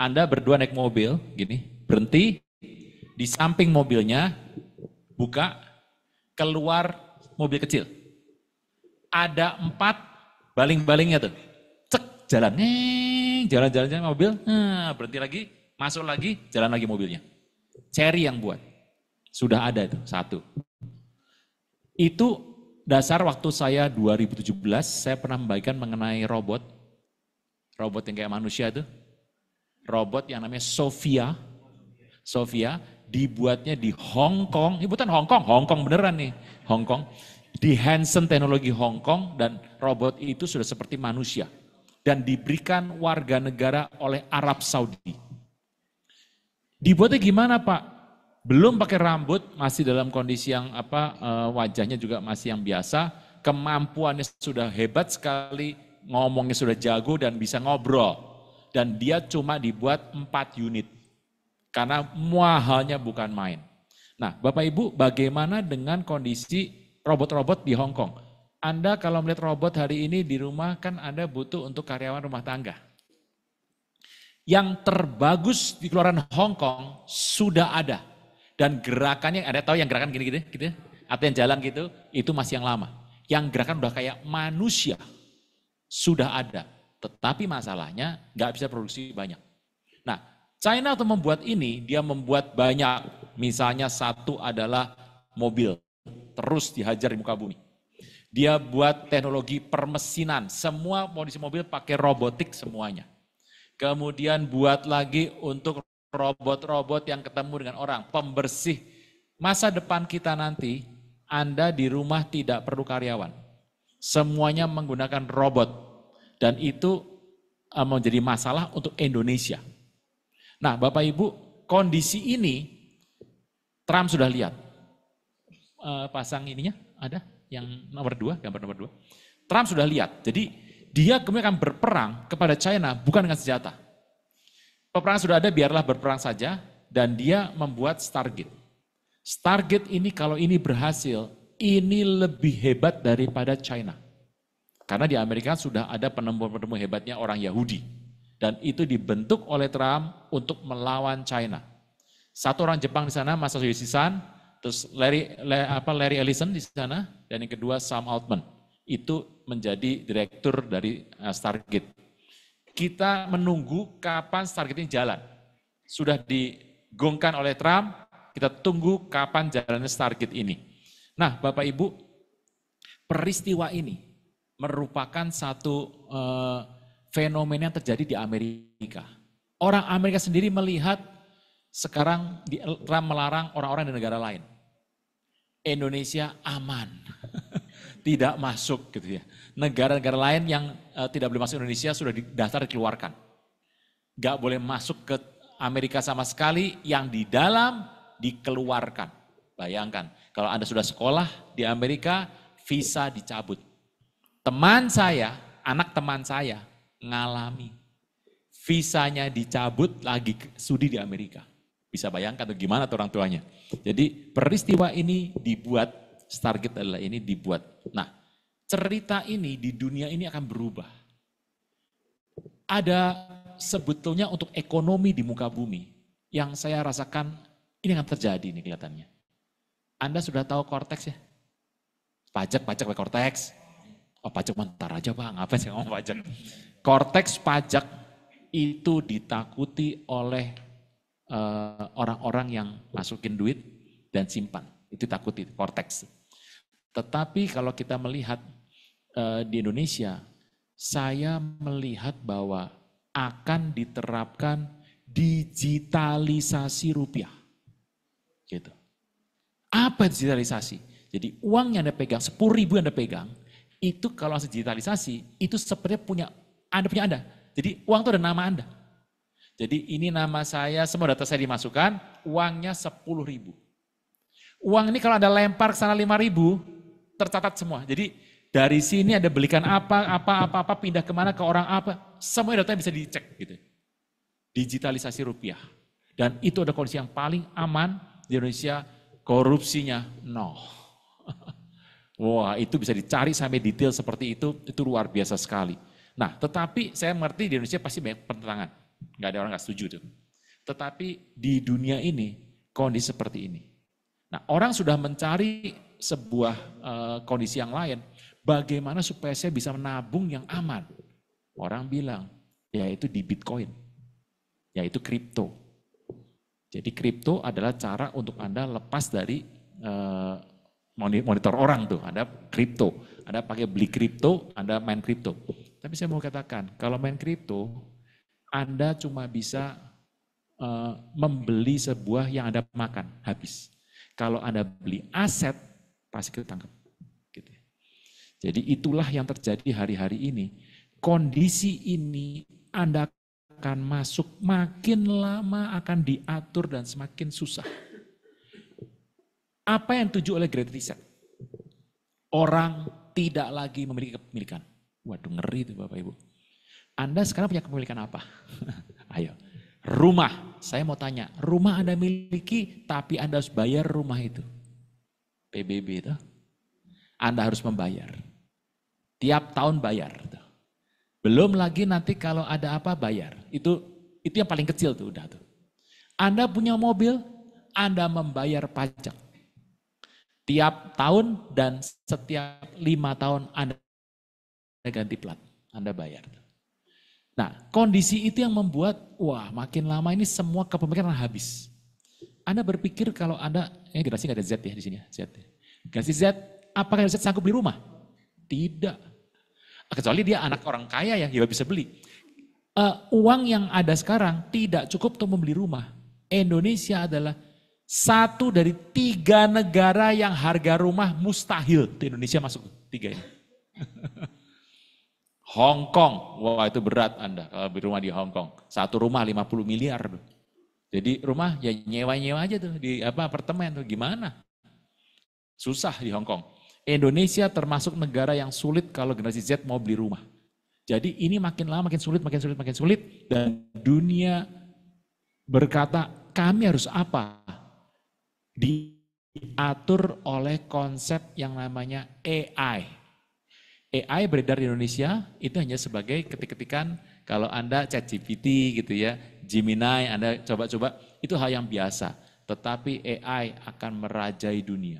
Anda berdua naik mobil, gini, berhenti, di samping mobilnya, buka, keluar mobil kecil. Ada 4 baling-balingnya tuh. Cek, jalan, jalan mobil, berhenti lagi, masuk lagi, jalan lagi mobilnya. Cherry yang buat. Sudah ada itu, 1. Itu dasar waktu saya 2017, saya pernah membagikan mengenai robot. Robot yang kayak manusia itu. Robot yang namanya Sophia. Sophia dibuatnya di Hong Kong. Ini bukan Hong Kong, Hong Kong beneran nih. Hong Kong. Di Hansen Teknologi Hong Kong dan robot itu sudah seperti manusia. Dan diberikan warga negara oleh Arab Saudi. Dibuatnya gimana Pak? Belum pakai rambut, masih dalam kondisi yang wajahnya juga masih yang biasa, kemampuannya sudah hebat sekali, ngomongnya sudah jago dan bisa ngobrol. Dan dia cuma dibuat 4 unit. Karena mahalnya bukan main. Nah, Bapak Ibu, bagaimana dengan kondisi robot-robot di Hong Kong? Anda kalau melihat robot hari ini di rumah kan Anda butuh untuk karyawan rumah tangga. Yang terbagus di keluaran Hong Kong sudah ada. Dan gerakannya, Anda tahu yang gerakan gini-gini gitu, atau yang jalan gitu, itu masih yang lama. Yang gerakan udah kayak manusia, sudah ada. Tetapi masalahnya nggak bisa produksi banyak. Nah, China untuk membuat ini, dia membuat banyak. Misalnya satu adalah mobil, terus dihajar di muka bumi. Dia buat teknologi permesinan, semua kondisi mobil pakai robotik semuanya. Kemudian buat lagi untuk robot-robot yang ketemu dengan orang, pembersih. Masa depan kita nanti, Anda di rumah tidak perlu karyawan. Semuanya menggunakan robot. Dan itu menjadi masalah untuk Indonesia. Nah Bapak Ibu, kondisi ini Trump sudah lihat. Pasang ininya ada, yang nomor 2, gambar nomor 2. Trump sudah lihat, jadi dia kemudian akan berperang kepada China bukan dengan senjata. Peperangan sudah ada, biarlah berperang saja, dan dia membuat Stargate. Stargate ini kalau ini berhasil, ini lebih hebat daripada China. Karena di Amerika sudah ada penemu-penemu hebatnya orang Yahudi. Dan itu dibentuk oleh Trump untuk melawan China. Satu orang Jepang di sana, Masayoshi Son, terus Larry Ellison di sana, dan yang kedua Sam Altman. Itu menjadi direktur dari Stargate. Kita menunggu kapan Stargate ini jalan. Sudah digongkan oleh Trump, kita tunggu kapan jalannya Stargate ini. Nah Bapak Ibu, peristiwa ini merupakan satu fenomena yang terjadi di Amerika. Orang Amerika sendiri melihat sekarang Trump melarang orang-orang di negara lain. Indonesia aman, tidak masuk gitu ya. Negara-negara lain yang tidak boleh masuk Indonesia sudah daftar dikeluarkan. Gak boleh masuk ke Amerika sama sekali, yang di dalam dikeluarkan. Bayangkan, kalau Anda sudah sekolah di Amerika, visa dicabut. Teman saya, anak teman saya ngalami. Visanya dicabut lagi studi di Amerika. Bisa bayangkan tuh gimana tuh orang tuanya. Jadi peristiwa ini dibuat, Stargate adalah ini dibuat. Nah, cerita ini di dunia ini akan berubah. Ada sebetulnya untuk ekonomi di muka bumi yang saya rasakan ini akan terjadi nih kelihatannya. Anda sudah tahu Cortex ya? Pajak pakai Cortex. Oh pajak bentar aja Pak, ngapain sih ngomong pajak. Cortex pajak itu ditakuti oleh orang-orang yang masukin duit dan simpan. Itu takuti Cortex. Tetapi kalau kita melihat di Indonesia, saya melihat bahwa akan diterapkan digitalisasi rupiah. Gitu. Apa digitalisasi? Jadi uang yang Anda pegang, 10.000 yang Anda pegang, itu kalau langsung digitalisasi, itu sepertinya punya Anda. Jadi uang itu ada nama Anda. Jadi ini nama saya, semua data saya dimasukkan, uangnya 10.000. Uang ini kalau Anda lempar ke sana 5.000, tercatat semua. Jadi dari sini Anda belikan apa, pindah kemana, ke orang apa, semua datanya bisa dicek gitu. Digitalisasi rupiah. Dan itu ada kondisi yang paling aman di Indonesia, korupsinya nol. Wah, itu bisa dicari sampai detail seperti itu luar biasa sekali. Nah, tetapi saya mengerti di Indonesia pasti banyak pertentangan. Nggak ada orang nggak setuju tuh. Tetapi di dunia ini, kondisi seperti ini. Nah, orang sudah mencari sebuah kondisi yang lain. Bagaimana supaya saya bisa menabung yang aman? Orang bilang, yaitu di Bitcoin, yaitu kripto. Jadi kripto adalah cara untuk Anda lepas dari monitor orang tuh, Anda kripto, Anda pakai beli kripto, Anda main kripto. Tapi saya mau katakan, kalau main kripto, Anda cuma bisa membeli sebuah yang Anda makan, habis. Kalau Anda beli aset, pasti ketangkep. Gitu. Jadi itulah yang terjadi hari-hari ini. Kondisi ini Anda akan masuk, makin lama akan diatur dan semakin susah. Apa yang dituju oleh Great Reset? Orang tidak lagi memiliki kepemilikan. Waduh, ngeri itu Bapak Ibu. Anda sekarang punya kepemilikan apa? Ayo. Rumah. Saya mau tanya, rumah Anda miliki tapi Anda harus bayar rumah itu. PBB itu. Anda harus membayar. Tiap tahun bayar. Belum lagi nanti kalau ada apa bayar. Itu yang paling kecil tuh udah tuh. Anda punya mobil, Anda membayar pajak. Tiap tahun dan setiap 5 tahun Anda ganti plat, Anda bayar. Nah, kondisi itu yang membuat, wah makin lama ini semua kepemilikan habis. Anda berpikir kalau Anda, generasi nggak ada Z ya di sini, Z. Generasi Z, apakah Z sanggup beli rumah? Tidak. Kecuali dia anak orang kaya ya, dia bisa beli. Uang yang ada sekarang tidak cukup untuk membeli rumah. Indonesia adalah satu dari 3 negara yang harga rumah mustahil di Indonesia masuk 3 ini. Hong Kong, wah itu berat Anda kalau beli rumah di Hong Kong. Satu rumah 50 miliar. Jadi rumah ya nyewa-nyewa aja tuh di apartemen tuh gimana? Susah di Hong Kong. Indonesia termasuk negara yang sulit kalau generasi Z mau beli rumah. Jadi ini makin lama makin sulit dan dunia berkata kami harus apa? Diatur oleh konsep yang namanya AI. AI beredar di Indonesia itu hanya sebagai ketik-ketikan kalau Anda ChatGPT gitu ya, Gemini Anda coba-coba itu hal yang biasa. Tetapi AI akan merajai dunia.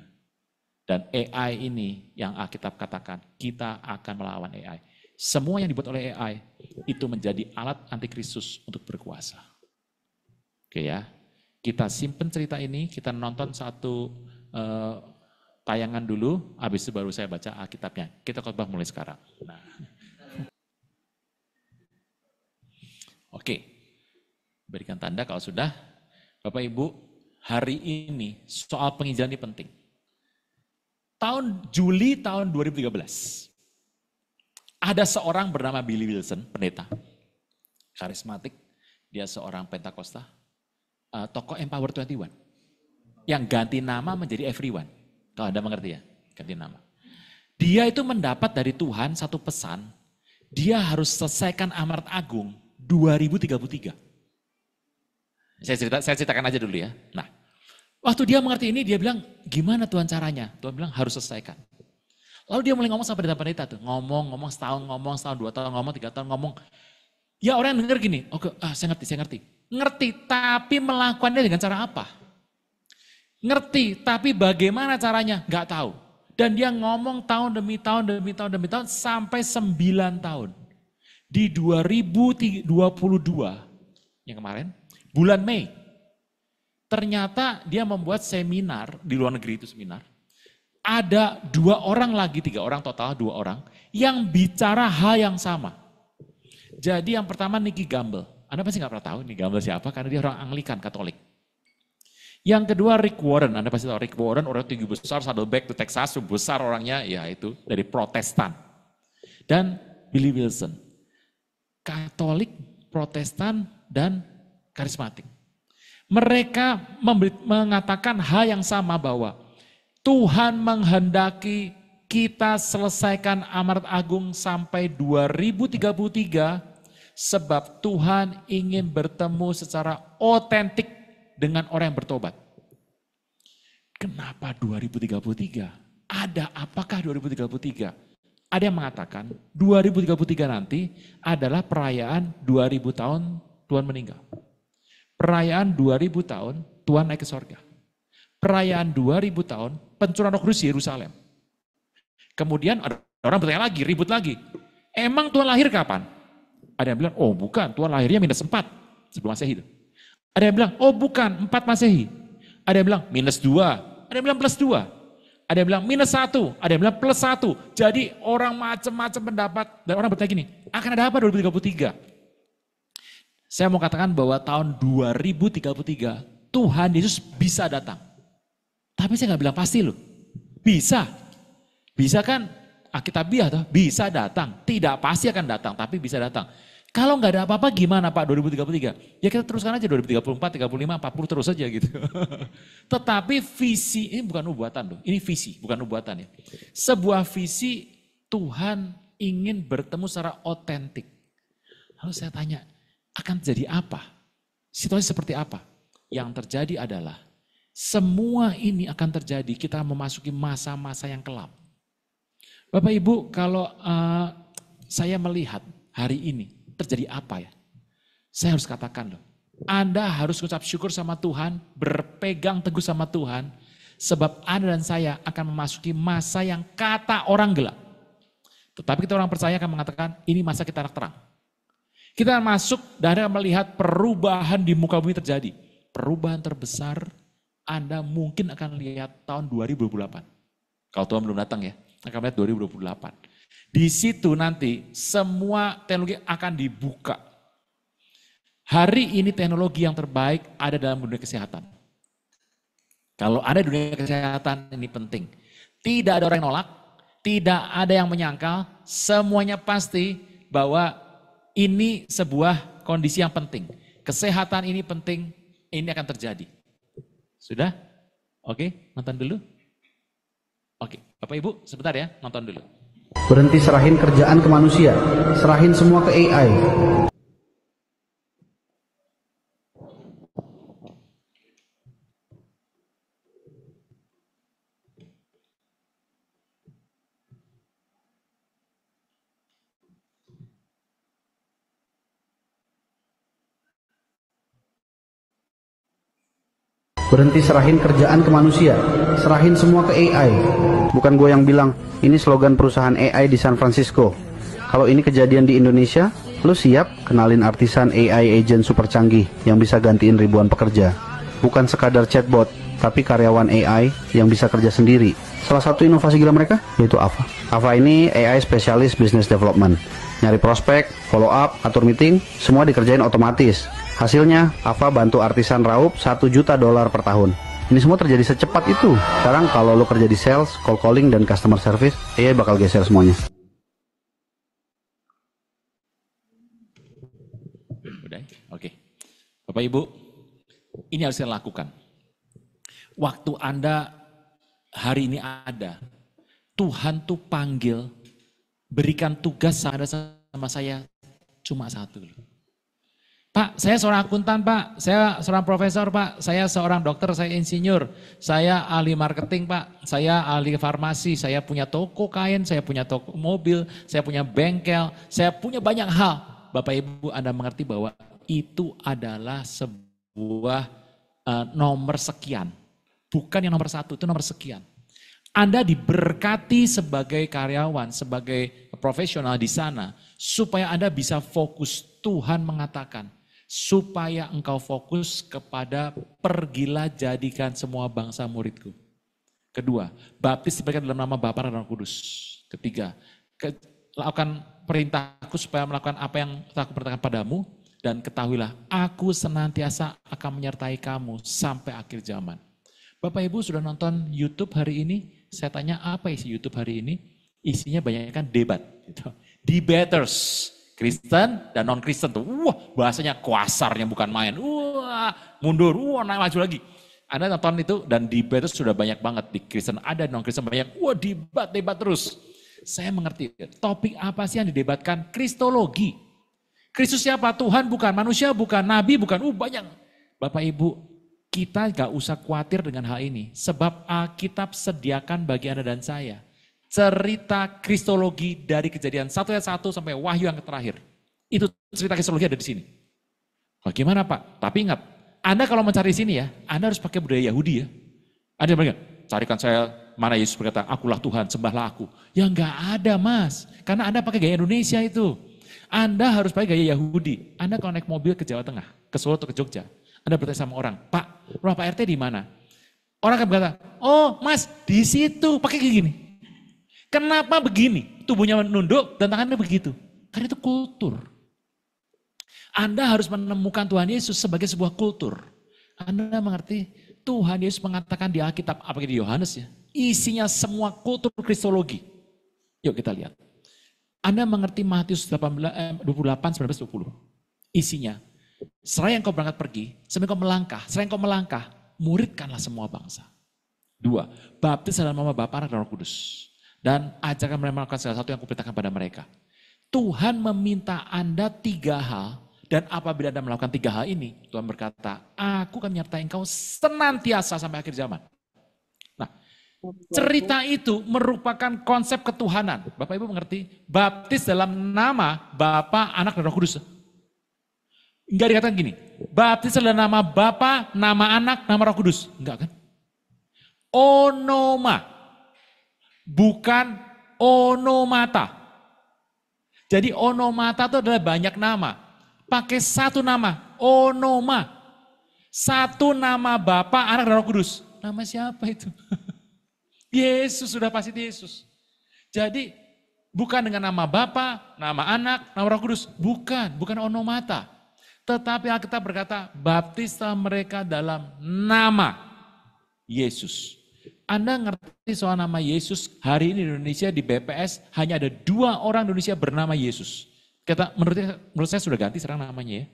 Dan AI ini yang Alkitab katakan, kita akan melawan AI. Semua yang dibuat oleh AI itu menjadi alat antikristus untuk berkuasa. Oke ya, kita simpen cerita ini, kita nonton satu tayangan dulu, habis itu baru saya baca Alkitabnya. Kita khotbah mulai sekarang. Nah. Oke, berikan tanda kalau sudah. Bapak Ibu, hari ini soal penginjilan ini penting. Juli tahun 2013, ada seorang bernama Billy Wilson, pendeta, karismatik, dia seorang Pentakosta, tokoh Empower 21, yang ganti nama menjadi Everyone. Kalau Anda mengerti ya, ganti nama. Dia itu mendapat dari Tuhan satu pesan, dia harus selesaikan Amanat Agung 2033. Saya ceritakan aja dulu ya. Nah, waktu dia mengerti ini, dia bilang, gimana Tuhan caranya? Tuhan bilang harus selesaikan. Lalu dia mulai ngomong sama pendeta-pendeta tuh, ngomong setahun, 2 tahun ngomong, 3 tahun ngomong. Ya orang yang denger gini, oke, saya ngerti. Ngerti, tapi melakukannya dengan cara apa? Ngerti, tapi bagaimana caranya? Gak tahu. Dan dia ngomong tahun demi tahun sampai 9 tahun. Di 2022, yang kemarin, bulan Mei, ternyata dia membuat seminar, di luar negeri itu seminar, ada 2 orang lagi, 3 orang total, 2 orang, yang bicara hal yang sama. Jadi yang pertama Nicky Gamble, Anda pasti gak pernah tahu Nicky Gamble siapa, karena dia orang Anglikan, Katolik. Yang kedua Rick Warren, Anda pasti tahu Rick Warren, orang tinggi besar, Saddleback to Texas, besar orangnya, ya itu dari Protestan. Dan Billy Wilson, Katolik, Protestan, dan karismatik. Mereka mengatakan hal yang sama bahwa Tuhan menghendaki kita selesaikan Amanat Agung sampai 2033 sebab Tuhan ingin bertemu secara otentik dengan orang yang bertobat. Kenapa 2033? ada apakah 2033? Ada yang mengatakan 2033 nanti adalah perayaan 2000 tahun Tuhan meninggal. Perayaan 2000 tahun Tuhan naik ke sorga. Perayaan 2000 tahun pencurahan Roh Kudus di Yerusalem. Kemudian ada orang bertanya lagi, ribut lagi. Emang Tuhan lahir kapan? Ada yang bilang, oh bukan, Tuhan lahirnya -4 sebelum Masehi. Ada yang bilang, oh bukan, 4 Masehi. Ada yang bilang -2, ada yang bilang +2. Ada yang bilang -1, ada yang bilang +1. Jadi orang macam-macam pendapat dan orang bertanya gini, akan ada apa 2033? Saya mau katakan bahwa tahun 2033 Tuhan Yesus bisa datang. Tapi saya nggak bilang pasti loh. Bisa. Bisa kan Alkitabiah toh, bisa datang. Tidak pasti akan datang, tapi bisa datang. Kalau nggak ada apa-apa gimana Pak 2033? Ya kita teruskan aja 2034, 35, 40 terus aja gitu. Tetapi visi, ini bukan nubuatan loh, ini visi, bukan nubuatan ya. Sebuah visi Tuhan ingin bertemu secara otentik. Lalu saya tanya, akan terjadi apa? Situasi seperti apa? Yang terjadi adalah semua ini akan terjadi, kita memasuki masa-masa yang kelam. Bapak Ibu, kalau saya melihat hari ini terjadi apa ya? Saya harus katakan loh, Anda harus ucap syukur sama Tuhan, berpegang teguh sama Tuhan, sebab Anda dan saya akan memasuki masa yang kata orang gelap. Tetapi kita orang percaya akan mengatakan, ini masa kita anak terang. Kita masuk dan akan melihat perubahan di muka bumi terjadi. Perubahan terbesar Anda mungkin akan lihat tahun 2028. Kalau Tuhan belum datang ya, akan melihat 2028. Di situ nanti semua teknologi akan dibuka. Hari ini teknologi yang terbaik ada dalam dunia kesehatan. Kalau ada dunia kesehatan ini penting. Tidak ada orang yang nolak, tidak ada yang menyangkal, semuanya pasti bahwa ini sebuah kondisi yang penting. Kesehatan ini penting, ini akan terjadi. Sudah? Oke, nonton dulu. Oke, Bapak Ibu sebentar ya, nonton dulu. Berhenti serahin kerjaan ke manusia, serahin semua ke AI. Berhenti serahin kerjaan ke manusia, serahin semua ke AI. Bukan gue yang bilang, ini slogan perusahaan AI di San Francisco. Kalau ini kejadian di Indonesia, lu siap kenalin artisan AI agent super canggih yang bisa gantiin ribuan pekerja. Bukan sekadar chatbot, tapi karyawan AI yang bisa kerja sendiri. Salah satu inovasi gila mereka yaitu AVA. AVA ini AI Specialist Business Development. Nyari prospek, follow up, atur meeting, semua dikerjain otomatis. Hasilnya, AVA bantu artisan raup $1 juta per tahun. Ini semua terjadi secepat itu. Sekarang kalau lo kerja di sales, call calling, dan customer service, AI bakal geser semuanya. Udah? Oke. Bapak Ibu, ini harus saya lakukan. Waktu Anda hari ini ada, Tuhan tuh panggil, berikan tugas sama saya cuma satu. Pak, saya seorang akuntan Pak, saya seorang profesor Pak, saya seorang dokter, saya insinyur, saya ahli marketing Pak, saya ahli farmasi, saya punya toko kain, saya punya toko mobil, saya punya bengkel, saya punya banyak hal. Bapak Ibu Anda mengerti bahwa itu adalah sebuah nomor sekian. Bukan yang nomor satu, itu nomor sekian. Anda diberkati sebagai karyawan, sebagai profesional di sana, supaya Anda bisa fokus. Tuhan mengatakan, supaya engkau fokus kepada pergilah jadikan semua bangsa muridku. Kedua, baptis diberikan dalam nama Bapa dan Roh Kudus. Ketiga, lakukan perintahku supaya melakukan apa yang telah kuperintahkan padamu. Dan ketahuilah, aku senantiasa akan menyertai kamu sampai akhir zaman. Bapak Ibu sudah nonton YouTube hari ini? Saya tanya apa isi YouTube hari ini? Isinya banyak kan debat. Gitu. Debaters. Kristen dan non-Kristen tuh, wah bahasanya kuasarnya bukan main, wah mundur, wah naik maju lagi. Anda nonton itu dan debat itu sudah banyak banget, di Kristen ada, non-Kristen banyak, wah debat terus. Saya mengerti, topik apa sih yang didebatkan? Kristologi. Kristus siapa? Tuhan bukan, manusia bukan, nabi bukan, banyak. Bapak Ibu, kita gak usah khawatir dengan hal ini. Sebab Alkitab sediakan bagi Anda dan saya cerita kristologi dari Kejadian 1 ayat 1 sampai Wahyu yang terakhir. Itu cerita kristologi ada di sini. Bagaimana Pak? Tapi ingat, Anda kalau mencari sini ya, Anda harus pakai budaya Yahudi ya. Anda bilang, carikan saya mana Yesus berkata, akulah Tuhan, sembahlah aku. Ya enggak ada Mas, karena Anda pakai gaya Indonesia itu. Anda harus pakai gaya Yahudi. Anda kalau naik mobil ke Jawa Tengah, ke Solo atau ke Jogja, Anda bertanya sama orang, Pak, rumah Pak RT di mana? Orang akan berkata, oh Mas, di situ, pakai kayak gini. Kenapa begini? Tubuhnya menunduk dan tangannya begitu. Karena itu kultur. Anda harus menemukan Tuhan Yesus sebagai sebuah kultur. Anda mengerti? Tuhan Yesus mengatakan di Alkitab, apalagi di Yohanes ya, isinya semua kultur kristologi. Yuk kita lihat. Anda mengerti Matius 28, 19, 20. Isinya, seraya engkau berangkat pergi, sampai engkau melangkah, muridkanlah semua bangsa. 2, baptis dalam nama Bapa, Anak, dan Roh Kudus. Dan ajarkan mereka melakukan segala sesuatu yang kuperintahkan pada mereka. Tuhan meminta Anda 3 hal, dan apabila Anda melakukan 3 hal ini, Tuhan berkata, aku akan menyertai engkau senantiasa sampai akhir zaman. Nah, cerita itu merupakan konsep ketuhanan. Bapak Ibu mengerti? Baptis dalam nama Bapa, Anak, dan Roh Kudus. Enggak dikatakan gini, baptis dalam nama Bapa, nama Anak, nama Roh Kudus. Enggak kan? Onoma, bukan onomata. Jadi onomata itu adalah banyak nama. Pakai 1 nama, onoma. 1 nama Bapa, Anak, dan Roh Kudus. Nama siapa itu? Yesus, sudah pasti Yesus. Jadi bukan dengan nama Bapa, nama Anak, nama Roh Kudus. Bukan onomata. Tetapi Alkitab berkata, baptislah mereka dalam nama Yesus. Anda ngerti soal nama Yesus? Hari ini di Indonesia di BPS hanya ada 2 orang Indonesia bernama Yesus. Menurut saya sudah ganti sekarang namanya ya.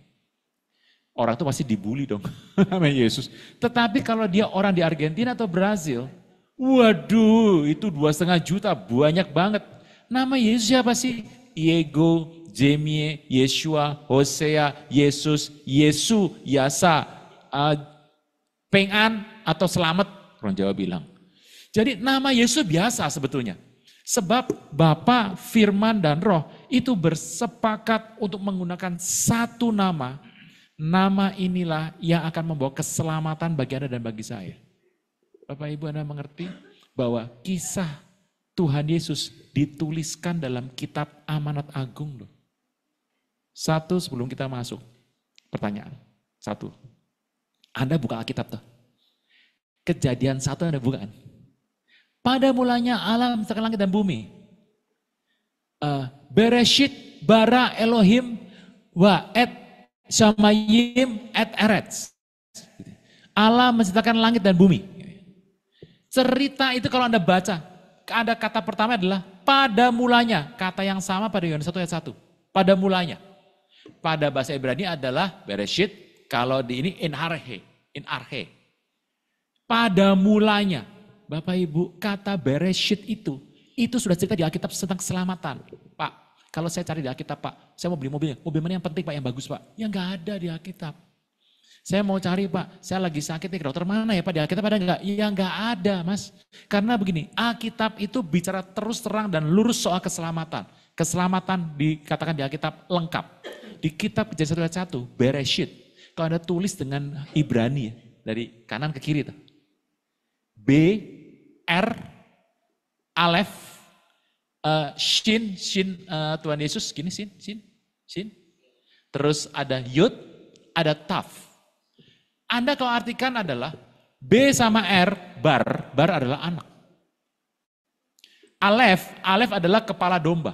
Orang itu pasti dibully dong namanya Yesus. Tetapi kalau dia orang di Argentina atau Brazil, waduh itu 2,5 juta, banyak banget. Nama Yesus siapa sih? Diego, Jemie, Yeshua, Hosea, Yesus, Yesu, Yasa, Pengan atau Selamat, orang Jawa bilang. Jadi nama Yesus biasa sebetulnya. Sebab Bapa, Firman, dan Roh itu bersepakat untuk menggunakan 1 nama. Nama inilah yang akan membawa keselamatan bagi Anda dan bagi saya. Bapak Ibu Anda mengerti bahwa kisah Tuhan Yesus dituliskan dalam kitab Amanat Agung loh. 1 sebelum kita masuk, pertanyaan. 1, Anda buka Alkitab tuh. Kejadian 1 Anda buka kan? Pada mulanya Allah menciptakan langit dan bumi. Bereshit bara Elohim wa et shamayim et eretz. Allah menciptakan langit dan bumi. Cerita itu kalau Anda baca, ada kata pertama adalah pada mulanya. Kata yang sama pada Yohanes 1 ayat 1. Pada mulanya. Pada bahasa Ibrani adalah bereshit, kalau di ini in arhe. Pada mulanya. Bapak Ibu, kata bereshit itu sudah cerita di Alkitab tentang keselamatan. Pak, kalau saya cari di Alkitab, Pak, saya mau beli mobilnya. Mobil mana yang penting Pak, yang bagus Pak? Ya enggak ada di Alkitab. Saya mau cari Pak, saya lagi sakit nih, dokter mana ya Pak, di Alkitab ada enggak? Ya enggak ada Mas. Karena begini, Alkitab itu bicara terus terang dan lurus soal keselamatan. Keselamatan dikatakan di Alkitab lengkap. Di kitab Kejadian 1 ayat 1, bereshit. Kalau Anda tulis dengan Ibrani ya, dari kanan ke kiri tuh. B, R, Alef, Shin, Tuhan Yesus, gini Shin. Terus ada Yud, ada Taf. Anda kalau artikan adalah B sama R, bar adalah anak. Alef adalah kepala domba.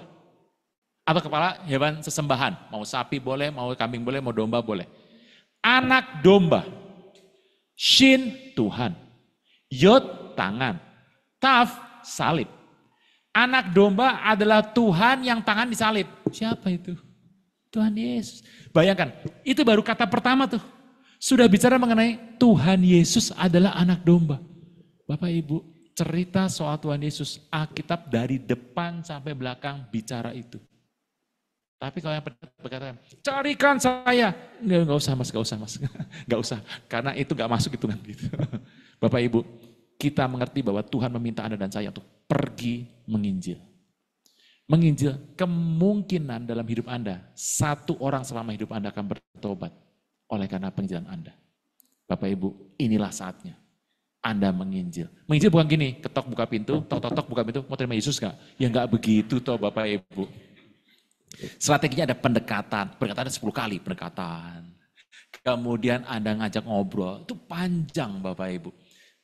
Atau kepala hewan sesembahan. Mau sapi boleh, mau kambing boleh, mau domba boleh. Anak domba. Shin, Tuhan. Yod, tangan. Taf, salib. Anak domba adalah Tuhan yang tangan disalib. Siapa itu? Tuhan Yesus. Bayangkan, itu baru kata pertama tuh. Sudah bicara mengenai Tuhan Yesus adalah anak domba. Bapak Ibu, cerita soal Tuhan Yesus, Alkitab dari depan sampai belakang bicara itu. Tapi kalau yang berkata, carikan saya. Nggak usah mas, nggak usah mas. Nggak usah, karena itu nggak masuk hitungan gitu. Bapak Ibu, kita mengerti bahwa Tuhan meminta Anda dan saya untuk pergi menginjil. Menginjil, kemungkinan dalam hidup Anda, satu orang selama hidup Anda akan bertobat oleh karena penginjilan Anda. Bapak Ibu, inilah saatnya Anda menginjil. Menginjil bukan gini, ketok buka pintu, tok buka pintu, mau terima Yesus nggak? Ya nggak begitu toh Bapak Ibu. Strateginya ada pendekatan 10 kali pendekatan. Kemudian Anda ngajak ngobrol, itu panjang Bapak Ibu.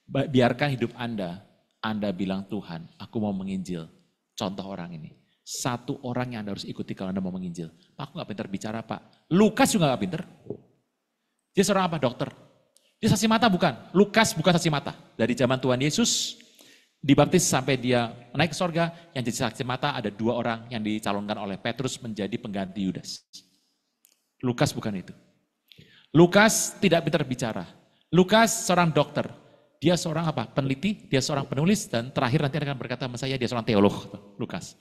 Biarkan hidup Anda bilang Tuhan, aku mau menginjil. Contoh orang ini, satu orang yang Anda harus ikuti kalau Anda mau menginjil. Aku gak pintar bicara Pak. Lukas juga gak pintar. Dia seorang apa? Dokter. Dia saksi mata bukan? Lukas bukan saksi mata. Dari zaman Tuhan Yesus dibaptis sampai dia naik ke sorga, yang jadi saksi mata ada 2 orang yang dicalonkan oleh Petrus menjadi pengganti Yudas. Lukas bukan itu. Lukas tidak pintar bicara. Lukas seorang dokter. Dia seorang apa? Peneliti, dia seorang penulis, dan terakhir nanti akan berkata sama saya, dia seorang teolog. Lukas.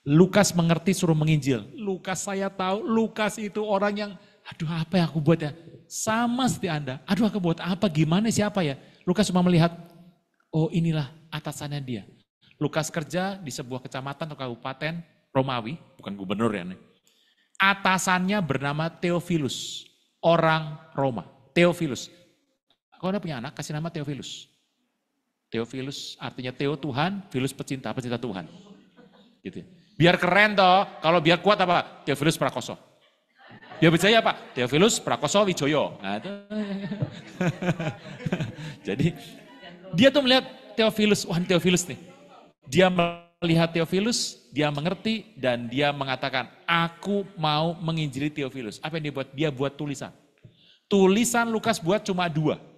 Lukas mengerti suruh menginjil. Lukas saya tahu, Lukas itu orang yang, aduh apa yang aku buat ya? Sama seperti Anda. Aduh aku buat apa? Gimana siapa ya? Lukas cuma melihat, oh inilah atasannya dia. Lukas kerja di sebuah kecamatan atau kabupaten Romawi, bukan gubernur ya. Atasannya bernama Theophilus, orang Roma. Theophilus. Kalau Anda punya anak, kasih nama Theophilus. Theophilus artinya Theo Tuhan, Philus pecinta Tuhan. Gitu. Biar keren toh, kalau biar kuat apa? Theophilus Prakoso. Dia percaya apa? Theophilus Prakoso Wijoyo. Nah, itu. Jadi dia tuh melihat Theophilus, wah Theophilus nih. Dia melihat Theophilus, dia mengerti dan dia mengatakan, aku mau menginjili Theophilus. Apa yang dia buat? Dia buat tulisan. Tulisan Lukas buat cuma 2.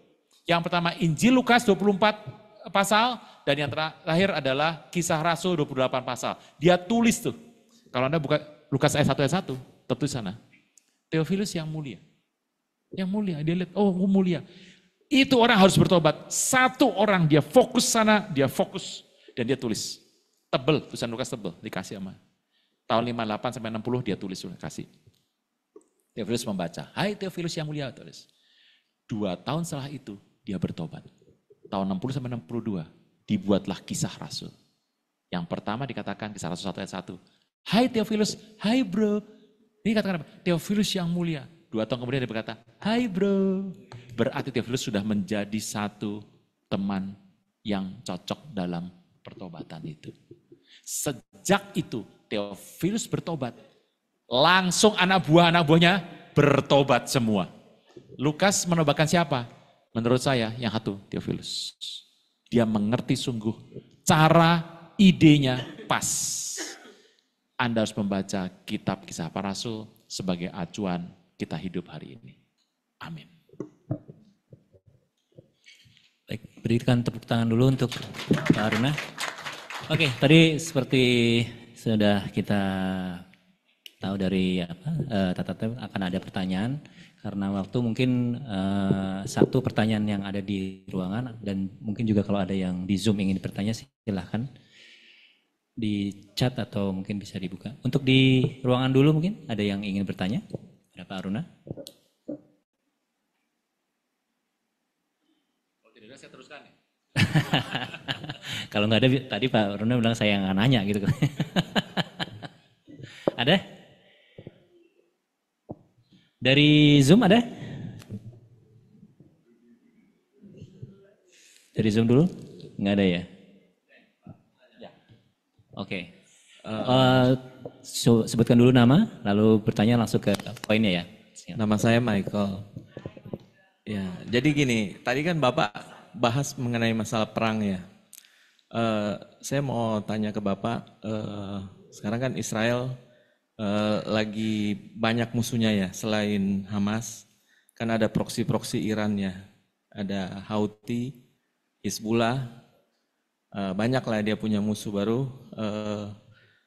Yang pertama Injil Lukas 24 pasal dan yang terakhir adalah Kisah Rasul 28 pasal. Dia tulis tuh. Kalau Anda buka Lukas ayat 1 ayat 1, tentu sana. Theophilus yang mulia. Yang mulia, dia lihat, oh mulia. Itu orang harus bertobat. Satu orang dia fokus sana, dia fokus dan dia tulis. Tebel, tulisan Lukas tebel, dikasih sama. Tahun 58 sampai 60 dia tulis, kasih. Theophilus membaca, hai Theophilus yang mulia, tulis. 2 tahun setelah itu dia bertobat. Tahun 60 sampai 62 dibuatlah Kisah Rasul. Yang pertama dikatakan Kisah Rasul 1 ayat 1. Hai Theophilus, hai bro. Ini katakan apa? Theophilus yang mulia. 2 tahun kemudian dia berkata, hai bro. Berarti Theophilus sudah menjadi satu teman yang cocok dalam pertobatan itu. Sejak itu Theophilus bertobat. Langsung anak buahnya bertobat semua. Lukas menobatkan siapa? Menurut saya yang satu, Theophilus. Dia mengerti sungguh cara idenya pas. Anda harus membaca kitab Kisah Para Rasul sebagai acuan kita hidup hari ini. Amin. Baik, berikan tepuk tangan dulu untuk Pak Aruna. Oke, tadi seperti sudah kita tahu dari Tata akan ada pertanyaan. Karena waktu mungkin satu pertanyaan yang ada di ruangan dan mungkin juga kalau ada yang di Zoom ingin bertanya silahkan di chat atau mungkin bisa dibuka. Untuk di ruangan dulu mungkin ada yang ingin bertanya? Ada Pak Aruna? Kalau tidak ada saya teruskan ya. Kalau nggak ada tadi Pak Aruna bilang saya yang nanya gitu. Ada? Dari Zoom ada? Dari Zoom dulu? Nggak ada ya? Oke. Sebutkan dulu nama, lalu bertanya langsung ke poinnya ya. Nama saya Michael. Ya, jadi gini, tadi kan Bapak bahas mengenai masalah perang ya. Saya mau tanya ke Bapak, sekarang kan Israel lagi banyak musuhnya ya, selain Hamas, kan ada proksi-proksi Iran ya, ada Houthi, Hizbullah, banyak lah dia punya musuh baru.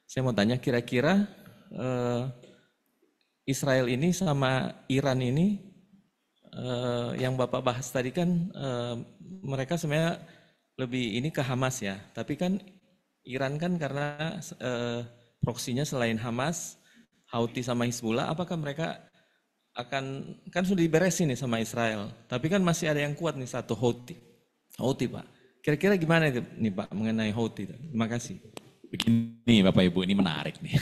Saya mau tanya kira-kira Israel ini sama Iran ini yang Bapak bahas tadi kan mereka sebenarnya lebih ini ke Hamas ya, tapi kan Iran kan karena proksinya selain Hamas Houthi sama Hizbullah, apakah mereka akan, kan sudah diberesin nih sama Israel, tapi kan masih ada yang kuat nih satu Houthi Pak. Kira-kira gimana nih Pak mengenai Houthi? Terima kasih. Begini Bapak Ibu, ini menarik nih.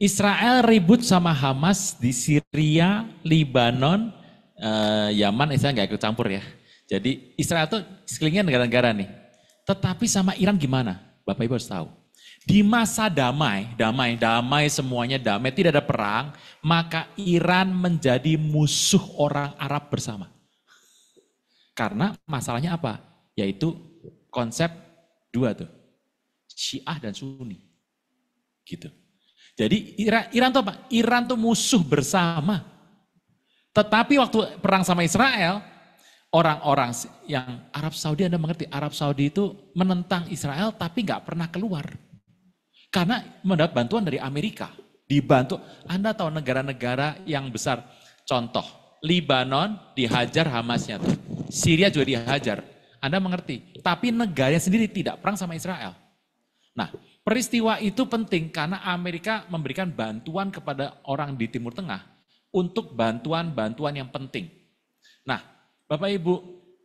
Israel ribut sama Hamas di Syria, Libanon, Yaman, Israel nggak ikut campur ya. Jadi Israel tuh sekelilingnya negara-negara nih. Tetapi sama Iran gimana? Bapak Ibu harus tahu. Di masa damai semuanya damai, tidak ada perang, maka Iran menjadi musuh orang Arab bersama. Karena masalahnya apa? Yaitu konsep dua tuh, Syiah dan Sunni. Gitu. Jadi Iran tuh apa? Iran tuh musuh bersama. Tetapi waktu perang sama Israel, orang-orang yang Arab Saudi, Anda mengerti, Arab Saudi itu menentang Israel tapi nggak pernah keluar. Karena mendapat bantuan dari Amerika. Dibantu, Anda tahu negara-negara yang besar. Contoh, Libanon dihajar Hamasnya tuh. Syria juga dihajar. Anda mengerti. Tapi negaranya sendiri tidak perang sama Israel. Nah, peristiwa itu penting karena Amerika memberikan bantuan kepada orang di Timur Tengah untuk bantuan-bantuan yang penting. Nah, Bapak Ibu,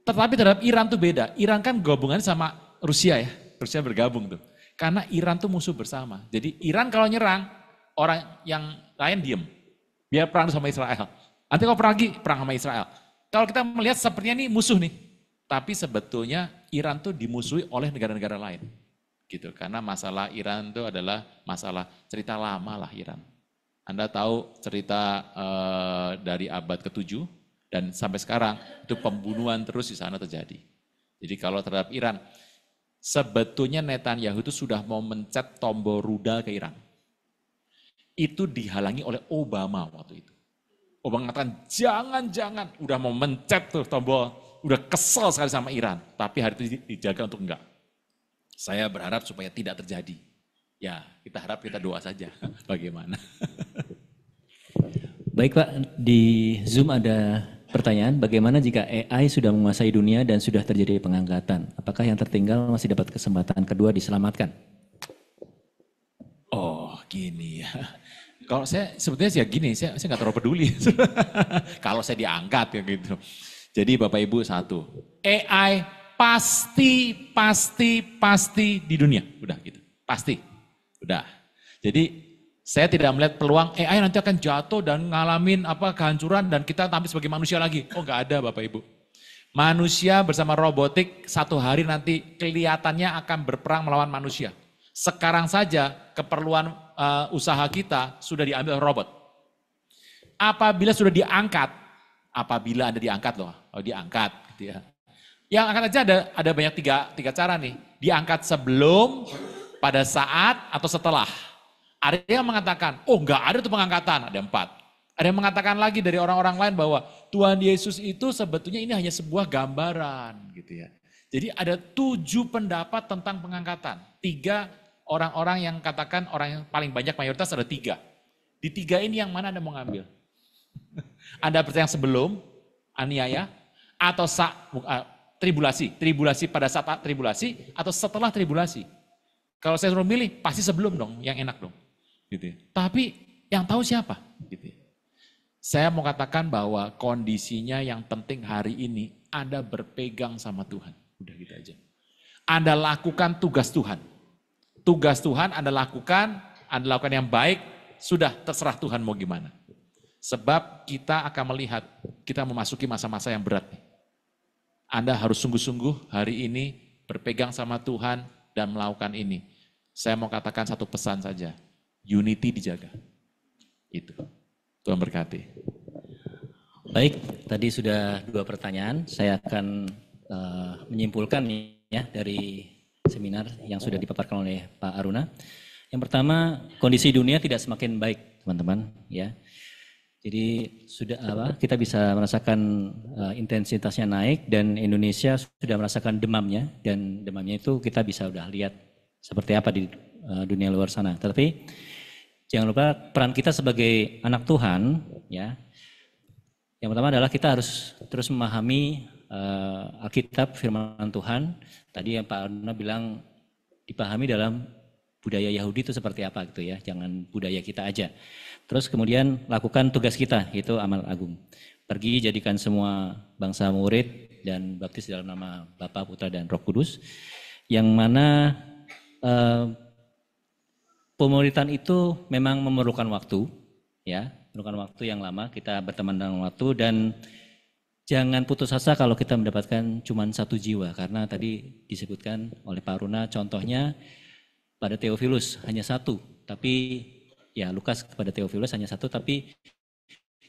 tetapi terhadap Iran tuh beda. Iran kan gabungan sama Rusia ya. Rusia bergabung tuh. Karena Iran tuh musuh bersama. Jadi Iran kalau nyerang, orang yang lain diem. Biar perang sama Israel. Nanti kalau perang sama Israel. Kalau kita melihat sepertinya ini musuh nih. Tapi sebetulnya Iran tuh dimusuhi oleh negara-negara lain. Gitu. Karena masalah Iran itu adalah masalah cerita lama lah Iran. Anda tahu cerita dari abad ke-7 dan sampai sekarang itu pembunuhan terus di sana terjadi. Jadi kalau terhadap Iran, sebetulnya Netanyahu itu sudah mau mencet tombol rudal ke Iran. Itu dihalangi oleh Obama waktu itu. Obama mengatakan jangan, udah mau mencet tuh tombol, udah kesel sekali sama Iran. Tapi hari itu dijaga untuk enggak. Saya berharap supaya tidak terjadi. Ya kita harap, kita doa saja. Bagaimana? Baik Pak, di Zoom ada pertanyaan, bagaimana jika AI sudah menguasai dunia dan sudah terjadi pengangkatan? Apakah yang tertinggal masih dapat kesempatan kedua diselamatkan? Oh gini ya. Kalau saya sebetulnya sih ya gini, saya nggak terlalu peduli. Kalau saya diangkat ya gitu. Jadi Bapak Ibu satu, AI pasti di dunia. Udah gitu, pasti. Udah. Jadi saya tidak melihat peluang AI nanti akan jatuh dan ngalamin kehancuran dan kita tampil sebagai manusia lagi. Oh nggak ada Bapak Ibu. Manusia bersama robotik satu hari nanti kelihatannya akan berperang melawan manusia. Sekarang saja keperluan usaha kita sudah diambil robot. Apabila sudah diangkat, apabila Anda diangkat loh, diangkat gitu ya. Yang angkat aja ada banyak tiga cara nih. Diangkat sebelum, pada saat, atau setelah. Ada yang mengatakan, oh enggak ada tuh pengangkatan, ada 4. Ada yang mengatakan lagi dari orang-orang lain bahwa Tuhan Yesus itu sebetulnya ini hanya sebuah gambaran gitu ya. Jadi ada 7 pendapat tentang pengangkatan. 3 orang-orang yang katakan, orang yang paling banyak mayoritas ada 3. Di 3 ini yang mana Anda mau ngambil? Anda percaya yang sebelum, aniaya, atau tribulasi pada saat tribulasi, atau setelah tribulasi? Kalau saya suruh milih, pasti sebelum dong, yang enak dong. Gitu ya. Tapi yang tahu siapa? Gitu ya. Saya mau katakan bahwa kondisinya yang penting hari ini Anda berpegang sama Tuhan. Udah gitu aja. Anda lakukan tugas Tuhan. Tugas Tuhan Anda lakukan yang baik, sudah terserah Tuhan mau gimana. Sebab kita akan melihat, kita memasuki masa-masa yang berat. Anda harus sungguh-sungguh hari ini berpegang sama Tuhan dan melakukan ini. Saya mau katakan satu pesan saja. Unity dijaga. Itu. Tuhan berkati. Baik, tadi sudah 2 pertanyaan. Saya akan menyimpulkan nih ya dari seminar yang sudah dipaparkan oleh Pak Aruna. Yang pertama, kondisi dunia tidak semakin baik, teman-teman, ya. Jadi kita bisa merasakan intensitasnya naik dan Indonesia sudah merasakan demamnya, dan demamnya itu kita bisa udah lihat seperti apa di dunia luar sana. Tapi jangan lupa peran kita sebagai anak Tuhan, ya. Yang pertama adalah kita harus terus memahami Alkitab, firman Tuhan. Tadi yang Pak Aruna bilang dipahami dalam budaya Yahudi itu seperti apa gitu ya, jangan budaya kita aja. Terus kemudian lakukan tugas kita, yaitu amal agung. Pergi jadikan semua bangsa murid dan baptis dalam nama Bapa, Putra, dan Roh Kudus, yang mana pemuridan itu memang memerlukan waktu, ya, memerlukan waktu yang lama, kita berteman dengan waktu, dan jangan putus asa kalau kita mendapatkan cuma satu jiwa, karena tadi disebutkan oleh Pak Runa, contohnya pada Theophilus hanya satu, tapi ya Lukas kepada Theophilus hanya satu, tapi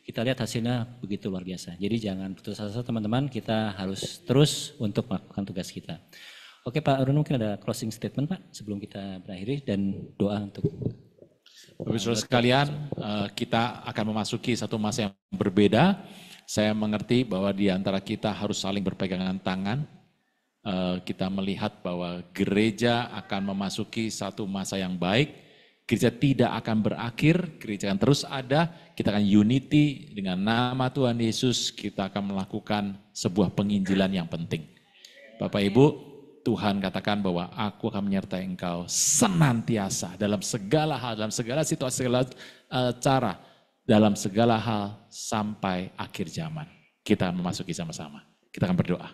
kita lihat hasilnya begitu luar biasa. Jadi jangan putus asa teman-teman, kita harus terus untuk melakukan tugas kita. Oke Pak Runa, mungkin ada closing statement Pak sebelum kita berakhiri dan doa untuk Bapak Saudara sekalian, kita akan memasuki satu masa yang berbeda. Saya mengerti bahwa di antara kita harus saling berpegangan tangan. Kita melihat bahwa gereja akan memasuki satu masa yang baik. Gereja tidak akan berakhir, gereja akan terus ada. Kita akan unity dengan nama Tuhan Yesus. Kita akan melakukan sebuah penginjilan yang penting. Bapak Ibu, Tuhan katakan bahwa aku akan menyertai engkau senantiasa dalam segala hal, dalam segala situasi, segala cara, dalam segala hal sampai akhir zaman. Kita akan memasuki sama-sama. Kita akan berdoa.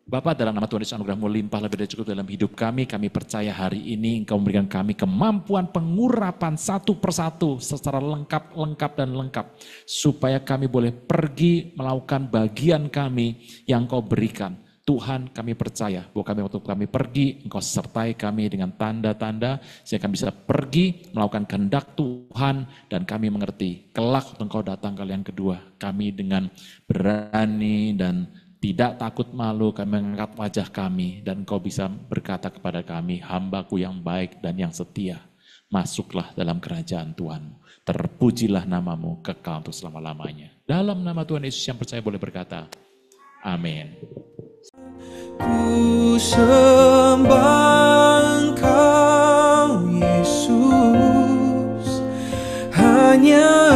Bapa, dalam nama Tuhan Yesus, anugerah-Mu limpah lebih dari cukup dalam hidup kami. Kami percaya hari ini Engkau memberikan kami kemampuan pengurapan satu persatu secara lengkap dan lengkap. Supaya kami boleh pergi melakukan bagian kami yang Engkau berikan. Tuhan, kami percaya bahwa waktu kami pergi, Engkau sertai kami dengan tanda-tanda sehingga kami bisa pergi melakukan kehendak Tuhan, dan kami mengerti kelak Engkau datang kali yang kedua. Kami dengan berani dan tidak takut malu kami mengangkat wajah kami, dan Engkau bisa berkata kepada kami, hambaku yang baik dan yang setia, masuklah dalam kerajaan Tuhan. Terpujilah namamu kekal untuk selama-lamanya. Dalam nama Tuhan Yesus yang percaya boleh berkata, amin. Ku sembah Engkau Yesus, hanya